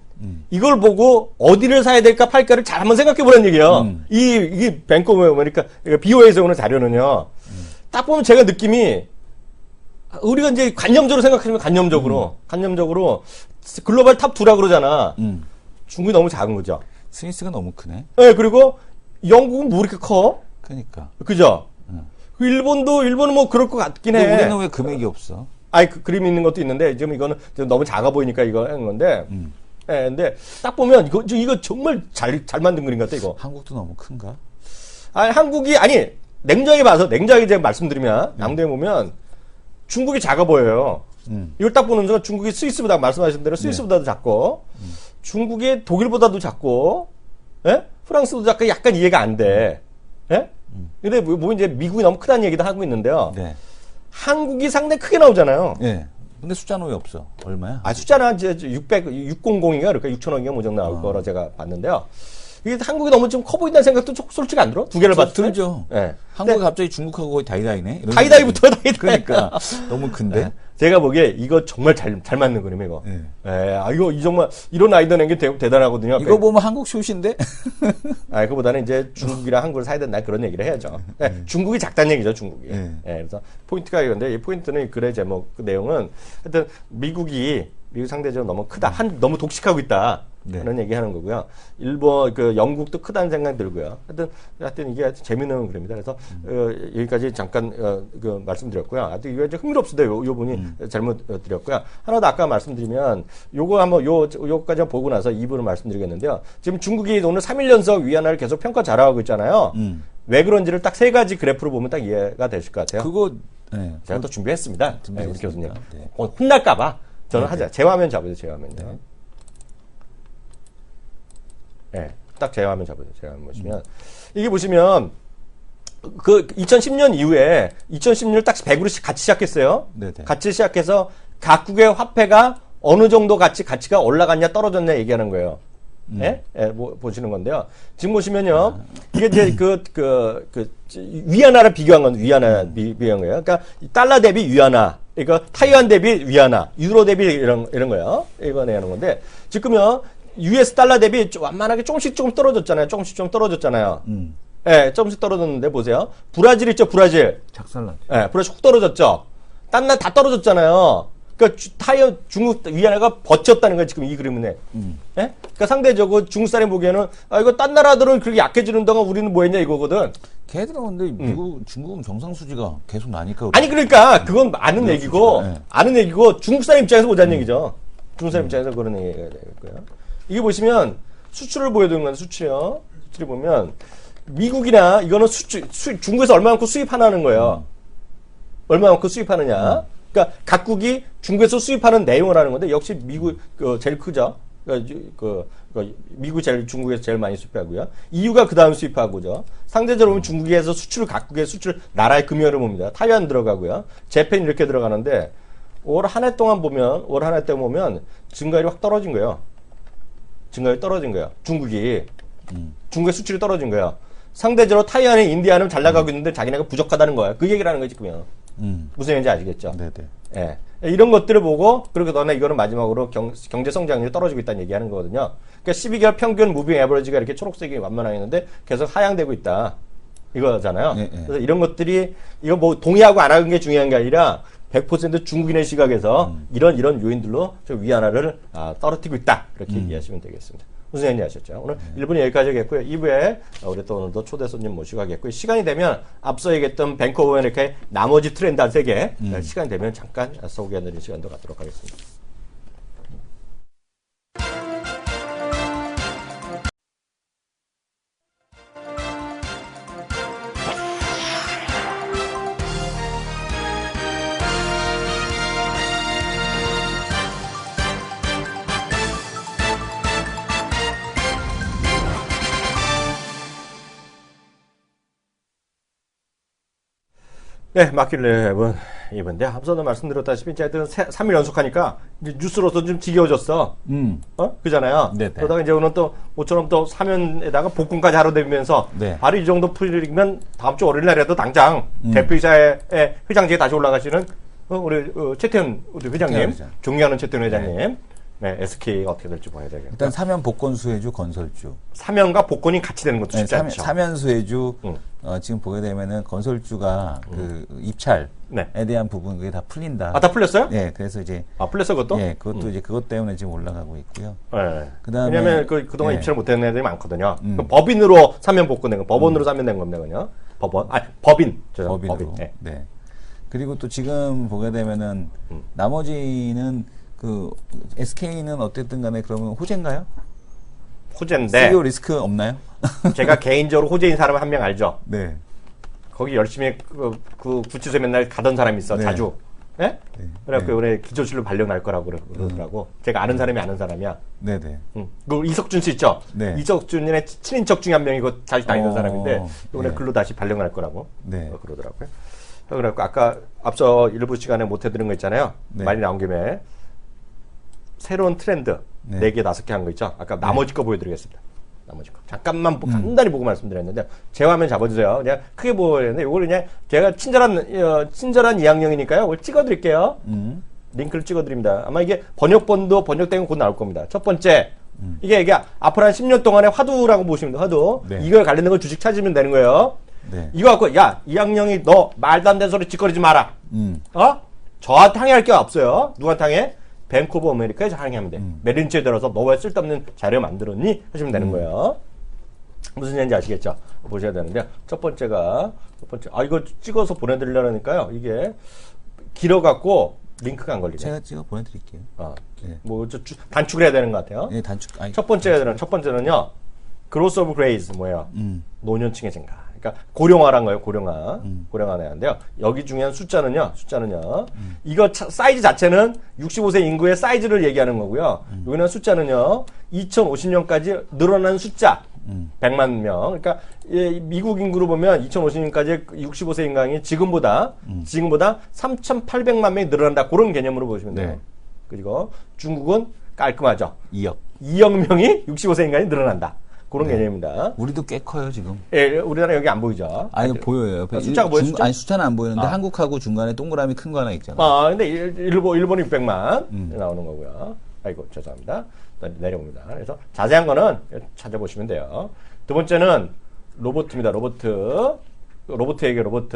이걸 보고 어디를 사야 될까 팔까를 잘 한번 생각해 보라는 얘기예요. 이게 뱅크 오브 아메리카 BOA에서 오는 자료는요. 딱 보면 제가 느낌이 우리가 이제 관념적으로 생각하면 관념적으로 글로벌 탑 2라 그러잖아. 중국이 너무 작은 거죠. 스위스가 너무 크네. 네, 그리고 영국은 뭐 이렇게 커? 그러니까. 그죠? 일본은 뭐 그럴 것 같긴 해. 근데 우리는 왜 금액이 없어? 그 그림 있는 것도 있는데 지금 이거는 좀 너무 작아 보이니까 이거 한 건데. 예, 근데 딱 보면 이거 정말 잘 만든 그림 같아 이거. 한국도 너무 큰가? 한국이 냉정히 제가 말씀드리면 양대에 보면 중국이 작아 보여요. 이걸 딱 보는 순간 중국이 스위스보다 말씀하신 대로 스위스보다도 작고 중국이 독일보다도 작고 예? 프랑스도 약간 이해가 안 돼. 예? 근데 뭐 이제 미국이 너무 크다는 얘기도 하고 있는데요. 네. 한국이 상당히 크게 나오잖아요. 네. 근데 숫자는 왜 없어? 얼마야? 숫자는 이제 600인가 그러니까 6천억인가 뭐 정도 나올 거라 제가 봤는데요. 이게 한국이 너무 좀 커 보인다는 생각도 솔직히 안 들어? 두 개를 봤을 때? 들죠. 네. 한국이 갑자기 중국하고 거의 다이다이네. 이런 다이다이부터 다이다이. 그러니까 너무 큰데. 네. 제가 보기에 이거 정말 잘 맞는 그림 이거. 네. 이거 정말 이런 아이디어 낸 게 대단하거든요. 이거 보면 한국 숏인데. 그보다는 이제 중국이랑 한국을 사야 된다 그런 얘기를 해야죠. 중국이 작다는 얘기죠, 중국이. 그래서 포인트가 이건데 이 포인트는 글의 제목 그 내용은 하여튼 미국 상대적으로 너무 크다, 너무 독식하고 있다. 네. 그런 얘기하는 거고요. 일본, 영국도 크다는 생각이 들고요. 하여튼 이게 재미있는 그림입니다. 그래서 여기까지 잠깐 말씀드렸고요. 하여튼 이거 좀 흥미롭습니다. 요 분이 잘못 드렸고요. 하나 더 아까 말씀드리면 요거 한번 요까지 보고 나서 2부를 말씀드리겠는데요. 지금 중국이 오늘 3일 연속 위안화를 계속 평가 잘하고 있잖아요. 왜 그런지를 딱 세 가지 그래프로 보면 딱 이해가 되실 것 같아요. 그거 네. 제가 또 준비했습니다. 우리 교수님. 네. 혼날까봐 저는 하자. 제 화면 잡으세요. 제 화면요. 네, 딱 제 화면 잡으세요. 제 화면 보시면 이게 보시면 그 2010년 이후에 2010년 딱 100으로 같이 시작했어요. 네네. 같이 시작해서 각국의 화폐가 어느 정도 가치가 올라갔냐 떨어졌냐 얘기하는 거예요. 예? 보시는 건데요. 지금 보시면요. 이게 이제 위안화를 비교한 건 비교한 거예요. 그러니까 달러 대비 위안화. 그러니까 타이완 대비 위안화, 유로 대비 이런 거예요. 이거 내는 건데 지금요. US 달러 대비 완만하게 조금씩 떨어졌잖아요. 조금씩 좀 떨어졌잖아요. 예, 조금씩 떨어졌는데 보세요. 브라질 있죠, 브라질. 작살났죠. 예, 브라질 훅 떨어졌죠. 딴 나 다 떨어졌잖아요. 그러니까 중국 위안화가 버텼다는 거예요, 지금 이 그림은. 예? 그러니까 상대적으로 중국 사람이 보기에는 이거 딴 나라들은 그렇게 약해지는 동안 우리는 뭐 했냐 이거거든. 걔들은 근데 중국은 경상수지가 계속 나니까. 아니 그러니까 그건 아는 얘기고 네. 아는 얘기고 중국 사람 입장에서 보자는 얘기죠. 중국 사람 입장에서 그런 얘기가 되겠고요. 이게 보시면 수출을 보여주는 건데 수출이요. 수출이 보면 미국이나 이거는 중국에서 얼마만큼 수입하는 거예요. 얼마만큼 수입하느냐. 그러니까 각국이 중국에서 수입하는 내용을 하는 건데 역시 미국 제일 크죠. 미국이 중국에서 제일 많이 수입하고요. EU가 그 다음 수입하고죠. 상대적으로 보면 중국에서 각국의 수출 나라의 금융을 봅니다. 타이완 들어가고요. 재팬 이렇게 들어가는데 올 한 해 동안 보면 증가율이 확 떨어진 거예요. 증가율이 떨어진 거예요. 중국의 수출이 떨어진 거예요. 상대적으로 타이완이 인디아는 잘 나가고 있는데 자기네가 부족하다는 거예요. 그 얘기를 하는 거지, 지금요. 무슨 얘기인지 아시겠죠? 네네. 예. 이런 것들을 보고, 그러고 너네 이거는 마지막으로 경제 성장률이 떨어지고 있다는 얘기 하는 거거든요. 그러니까 12개월 평균 무빙 에버리지가 이렇게 초록색이 완만하게 있는데 계속 하향되고 있다. 이거잖아요. 네. 그래서 이런 것들이, 이거 뭐 동의하고 안 하는 게 중요한 게 아니라 100% 중국인의 시각에서 이런 요인들로 좀 위안화를 떨어뜨리고 있다. 이렇게 이해하시면 되겠습니다. 무슨 얘기인지 아셨죠? 오늘 1부는 여기까지 하겠고요. 2부에 우리 또 오늘도 초대 손님 모시고 하겠고요. 시간이 되면 앞서 얘기했던 뱅크 오브 아메리카의 나머지 트렌드 한 3개 시간이 되면 잠깐 소개해드리는 시간도 갖도록 하겠습니다. 네, 마켓 이번인데 앞서도 말씀드렸다시피 이제 하여튼 3일 연속하니까 이제 뉴스로서 좀 지겨워졌어. 그잖아요. 네네. 그러다가 이제 오늘 또 모처럼 또 사면에다가 복권까지 하러 다니면서 네. 바로 이 정도 풀리면 다음 주 월요일 날에도 당장 대표이사의 회장직에 다시 올라가시는 우리 최태현 우리 회장님, 존경하는 최태현 회장님. 네, SK가 어떻게 될지 봐야 되겠다. 일단 사면 복권 수혜주 건설주. 사면과 복권이 같이 되는 것도 쉽지 않죠. 사면 수혜주 지금 보게 되면은 건설주가 그 입찰에 대한 부분 그게 다 풀린다. 다 풀렸어요? 네, 그래서 이제 풀렸어 그것도? 네, 그것도 이제 그것 때문에 지금 올라가고 있고요. 네. 그다음에 왜냐면 그동안 입찰을 못했는 애들이 많거든요. 법인으로 사면 복권된 거, 법원으로 사면 된 겁니다, 그냥. 법인으로. 법인. 네. 네. 그리고 또 지금 보게 되면은 나머지는 그 SK는 어쨌든 간에 그러면 호재인가요? 호재인데 CEO 리스크 없나요? 제가 개인적으로 호재인 사람 한 명 알죠? 네. 거기 열심히 그 구치소에 맨날 가던 사람이 있어. 네. 자주. 네? 네. 그래갖고 이번에 기조실로 발령 날 거라고 그러더라고. 제가 아는 사람이 아는 사람이야. 네네. 그 이석준 씨 있죠? 네. 이석준의 친인척 중에 한 명이고 자주 다니던 사람인데 이번에 네. 글로 다시 발령 날 거라고 네. 그러더라고요. 그래갖고 아까 앞서 일부 시간에 못 해드린 거 있잖아요. 네. 말이 나온 김에 새로운 트렌드 네. 4개, 5개 한 거 있죠? 아까 나머지 거 보여드리겠습니다. 나머지 거. 잠깐만 간단히 보고 말씀드렸는데 제 화면 잡아주세요. 그냥 크게 보여야 되는데 이걸 그냥 제가 친절한 이항령이니까요. 이걸 찍어드릴게요. 링크를 찍어드립니다. 아마 이게 번역본도 번역된 건 곧 나올 겁니다. 첫 번째 이게 앞으로 한 10년 동안의 화두라고 보시면 돼요. 화두. 네. 이걸 관련된 걸 주식 찾으면 되는 거예요. 네. 이거 갖고 야 이항령이 너 말도 안 되는 소리 짓거리지 마라. 저한테 항의할 게 없어요. 누구한테 항의? 뱅크 오브 아메리카에서 항의하면 돼. 메린치에 들어서 너 왜 쓸데없는 자료 만들었니? 하시면 되는 거예요. 무슨 얘기인지 아시겠죠? 보셔야 되는데 첫 번째 이거 찍어서 보내드리려니까요. 이게 길어갖고 링크가 안 걸리네. 제가 찍어 보내드릴게요. 네. 뭐 단축을 해야 되는 것 같아요. 네, 단축. 첫 번째는요. 그로스 오브 그레이스 뭐예요? 노년층의 증가. 그러니까 고령화란 거예요. 고령화 내는데요. 여기 중요한 숫자는요. 이거 사이즈 자체는 65세 인구의 사이즈를 얘기하는 거고요. 여기는 숫자는요. 2050년까지 늘어난 숫자 100만 명. 그러니까 미국 인구로 보면 2050년까지 65세 인강이 지금보다 3,800만 명이 늘어난다. 그런 개념으로 보시면 돼요. 네. 그리고 중국은 깔끔하죠. 2억. 2억 명이 65세 인간이 늘어난다. 그런 개념입니다. 우리도 꽤 커요, 지금. 예, 우리나라 여기 안 보이죠? 아니, 보여요. 숫자가 뭐예요, 숫자? 아니, 숫자는 안 보이는데 한국하고 중간에 동그라미 큰 거 하나 있잖아요. 근데 일본이 600만 나오는 거고요. 아이고, 죄송합니다. 내려옵니다. 그래서 자세한 거는 찾아보시면 돼요. 두 번째는 로봇입니다. 로봇 얘기예요, 로봇.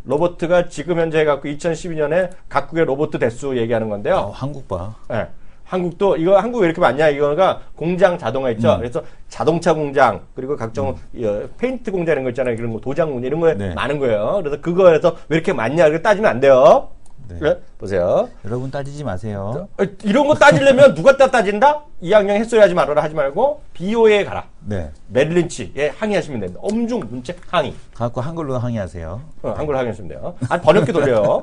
로봇가 지금 현재 해갖고 2012년에 각국의 로봇 대수 얘기하는 건데요. 한국 봐. 네. 한국도 한국 왜 이렇게 많냐? 이거가 공장 자동화 있죠. 그래서 자동차 공장 그리고 각종 페인트 공장 이런 거 있잖아요. 이런 거 도장 공장 이런 거에 네. 많은 거예요. 그래서 그거에서 왜 이렇게 많냐? 이렇게 따지면 안 돼요. 네. 보세요. 여러분 따지지 마세요. 이런 거 따지려면 누가 따진다? 이학년 햇소리 하지 말고 BOA에 가라. 네. 메릴린치에 항의하시면 됩니다. 엄중 문책 항의. 갖고 한글로 항의하세요. 한글로 항의하시면 돼요. 번역기 돌려요.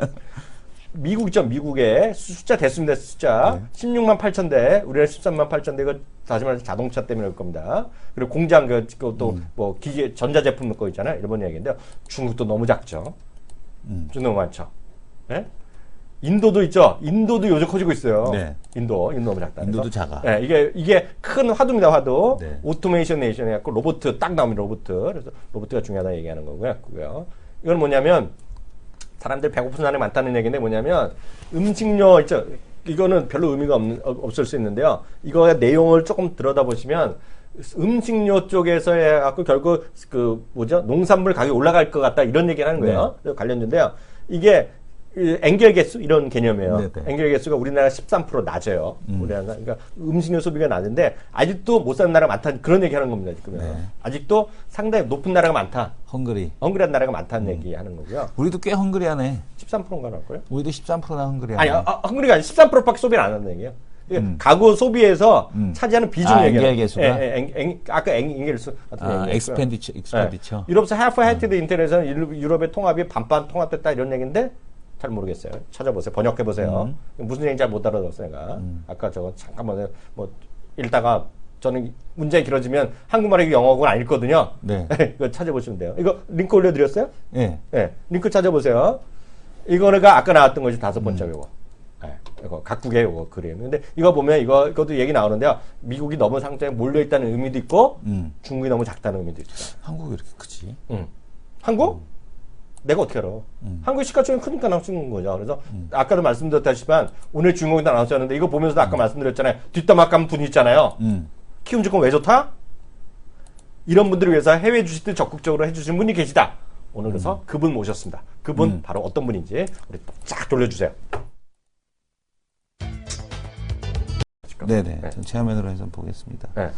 미국 있죠. 미국의 숫자 됐습니다. 숫자. 16만 8천 대, 우리나라 13만 8천 대, 이거 다시 말해서 자동차 때문에 그럴 겁니다. 그리고 공장, 그것도 뭐 기계, 전자제품 거 있잖아요. 일본 이야기인데요. 중국도 너무 작죠. 좀 너무 많죠. 네? 인도도 있죠. 인도도 요즘 커지고 있어요. 네. 인도 너무 작다. 인도도 작아. 네, 이게 큰 화두입니다. 화두. 네. 오토메이션 네이션 해갖고 로봇 딱 나옵니다. 로봇. 그래서 로봇가 중요하다 얘기하는 거고요. 이건 뭐냐면 사람들 배고픈 사람이 많다는 얘기인데 뭐냐면 음식료 있죠. 이거는 별로 의미가 없을 수 있는데요. 이거의 내용을 조금 들여다보시면 음식료 쪽에서 해갖고 결국 농산물 가격이 올라갈 것 같다 이런 얘기를 하는 거예요. 관련주인데요. 이게 엔겔 개수 이런 개념이에요. 네네. 엔겔 개수가 우리나라 13% 낮아요. 우리나라 그러니까 음식료 소비가 낮은데 아직도 못 사는 나라가 많다 그런 얘기하는 겁니다. 지금 네. 아직도 상당히 높은 나라가 많다. 헝그리한 나라가 많다는 얘기하는 거고요. 우리도 꽤 헝그리하네. 13%인가 나올걸요? 우리도 13%나 헝그리하네. 아니, 헝그리가 아니라 13%밖에 소비를 안 한다는 얘기예요. 가구 소비에서 차지하는 비중 얘기예요. 엔겔 개수가? 아까 엔겔 개수 같은 얘기. 익스펜디처. 유럽에서 half hearted 인터넷에서는 유럽의 통합이 반반 통합됐다 이런 얘기인데 잘 모르겠어요. 찾아보세요. 번역해보세요. 무슨 얘기인지 잘 못 알아들었어요, 내가. 아까 저거 잠깐만 읽다가 저는 문제 길어지면 한국말이 영어가 안 읽거든요. 네. 이거 찾아보시면 돼요. 이거 링크 올려드렸어요? 네. 네. 링크 찾아보세요. 이거가 아까 나왔던 것이 5번째 요거. 네. 이거 각국의 요거 그림. 근데 이거 보면 이것도 얘기 나오는데요. 미국이 너무 상장에 몰려있다는 의미도 있고, 중국이 너무 작다는 의미도 있죠. 한국이 이렇게 크지? 한국? 내가 어떻게 알아? 한국의 시가총액이 크니까 나오는 거죠. 그래서 아까도 말씀드렸다시피 오늘 주인공이 다 나왔었는데 이거 보면서도 아까 말씀드렸잖아요. 뒷담화 깐 분이 있잖아요. 키움 주권 왜 좋다? 이런 분들을 위해서 해외 주식들 적극적으로 해주신 분이 계시다. 오늘 그래서 그분 모셨습니다. 그분 바로 어떤 분인지 우리 쫙 돌려주세요. 네네. 전 체화면으로 해서 보겠습니다. 네.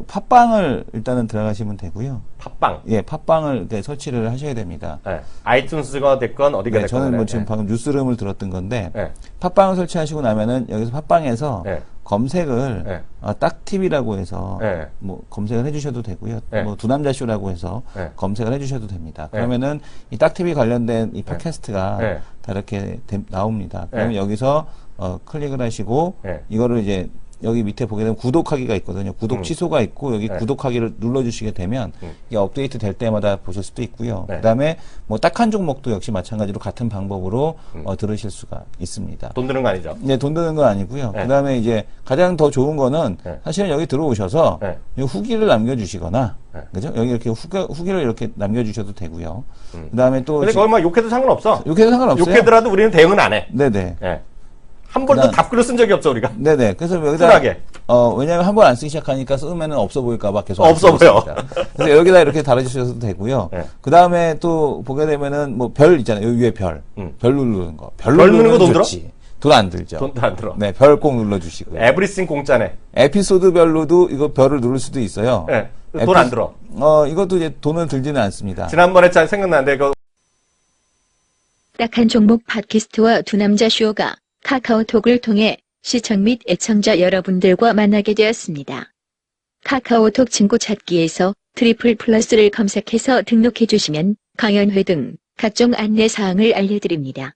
팟빵을 일단은 들어가시면 되고요. 팟빵. 예, 팟빵을 설치를 하셔야 됩니다. 네. 아이튠스가 됐건 어디가 됐건. 저는 뭐 지금 방금 뉴스룸을 들었던 건데 팟빵을 설치하시고 나면은 여기서 팟빵에서 검색을 딱TV라고 해서 뭐 검색을 해주셔도 되고요. 뭐 두남자쇼라고 해서 검색을 해주셔도 됩니다. 그러면은 이 딱TV 관련된 이 팟캐스트가 다 이렇게 나옵니다. 그러면 여기서 클릭을 하시고 이거를 이제 여기 밑에 보게 되면 구독하기가 있거든요. 구독 취소가 있고 여기 구독하기를 눌러주시게 되면 이게 업데이트 될 때마다 보실 수도 있고요. 네. 그다음에 뭐 딱 한 종목도 역시 마찬가지로 같은 방법으로 들으실 수가 있습니다. 돈 드는 거 아니죠? 네, 돈 드는 건 아니고요. 네. 그다음에 이제 가장 더 좋은 거는 네. 사실은 여기 들어오셔서 네. 이 후기를 남겨주시거나, 네. 그죠? 여기 이렇게 후기를 이렇게 남겨주셔도 되고요. 그다음에 또 근데 그걸 막 욕해도 상관없어. 욕해도 상관없어요. 욕해더라도 우리는 대응은 안 해. 네네. 예. 한 번도 답글을 쓴 적이 없어, 우리가. 네네. 그래서 여기다 쿨하게. 왜냐하면 한 번 안 쓰기 시작하니까 쓰면은 없어 보일까봐 계속 없어 안 쓰고 보여. 있습니다. 그래서 여기다 이렇게 달아주셔도 되고요. 네. 그 다음에 또 보게 되면은 뭐 별 있잖아요. 여기 위에 별, 별 누르는 거. 별 누르는 거 돈 들어? 돈 안 들죠. 돈도 안 들어. 네, 별 꼭 눌러주시고요. 에브리싱 공짜네. 에피소드별로도 이거 별을 누를 수도 있어요. 예. 돈 안 들어. 이것도 이제 돈은 들지는 않습니다. 지난번에 잘 생각나는데, 그 딱 한 종목 팟캐스트와 두 남자 쇼가 카카오톡을 통해 시청 및 애청자 여러분들과 만나게 되었습니다. 카카오톡 친구 찾기에서 트리플 플러스를 검색해서 등록해 주시면 강연회 등 각종 안내 사항을 알려드립니다.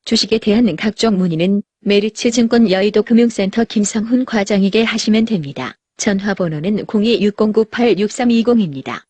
주식에 대한 각종 문의는 메리츠증권 여의도 금융센터 김성훈 과장에게 하시면 됩니다. 전화번호는 02-6098-6320입니다.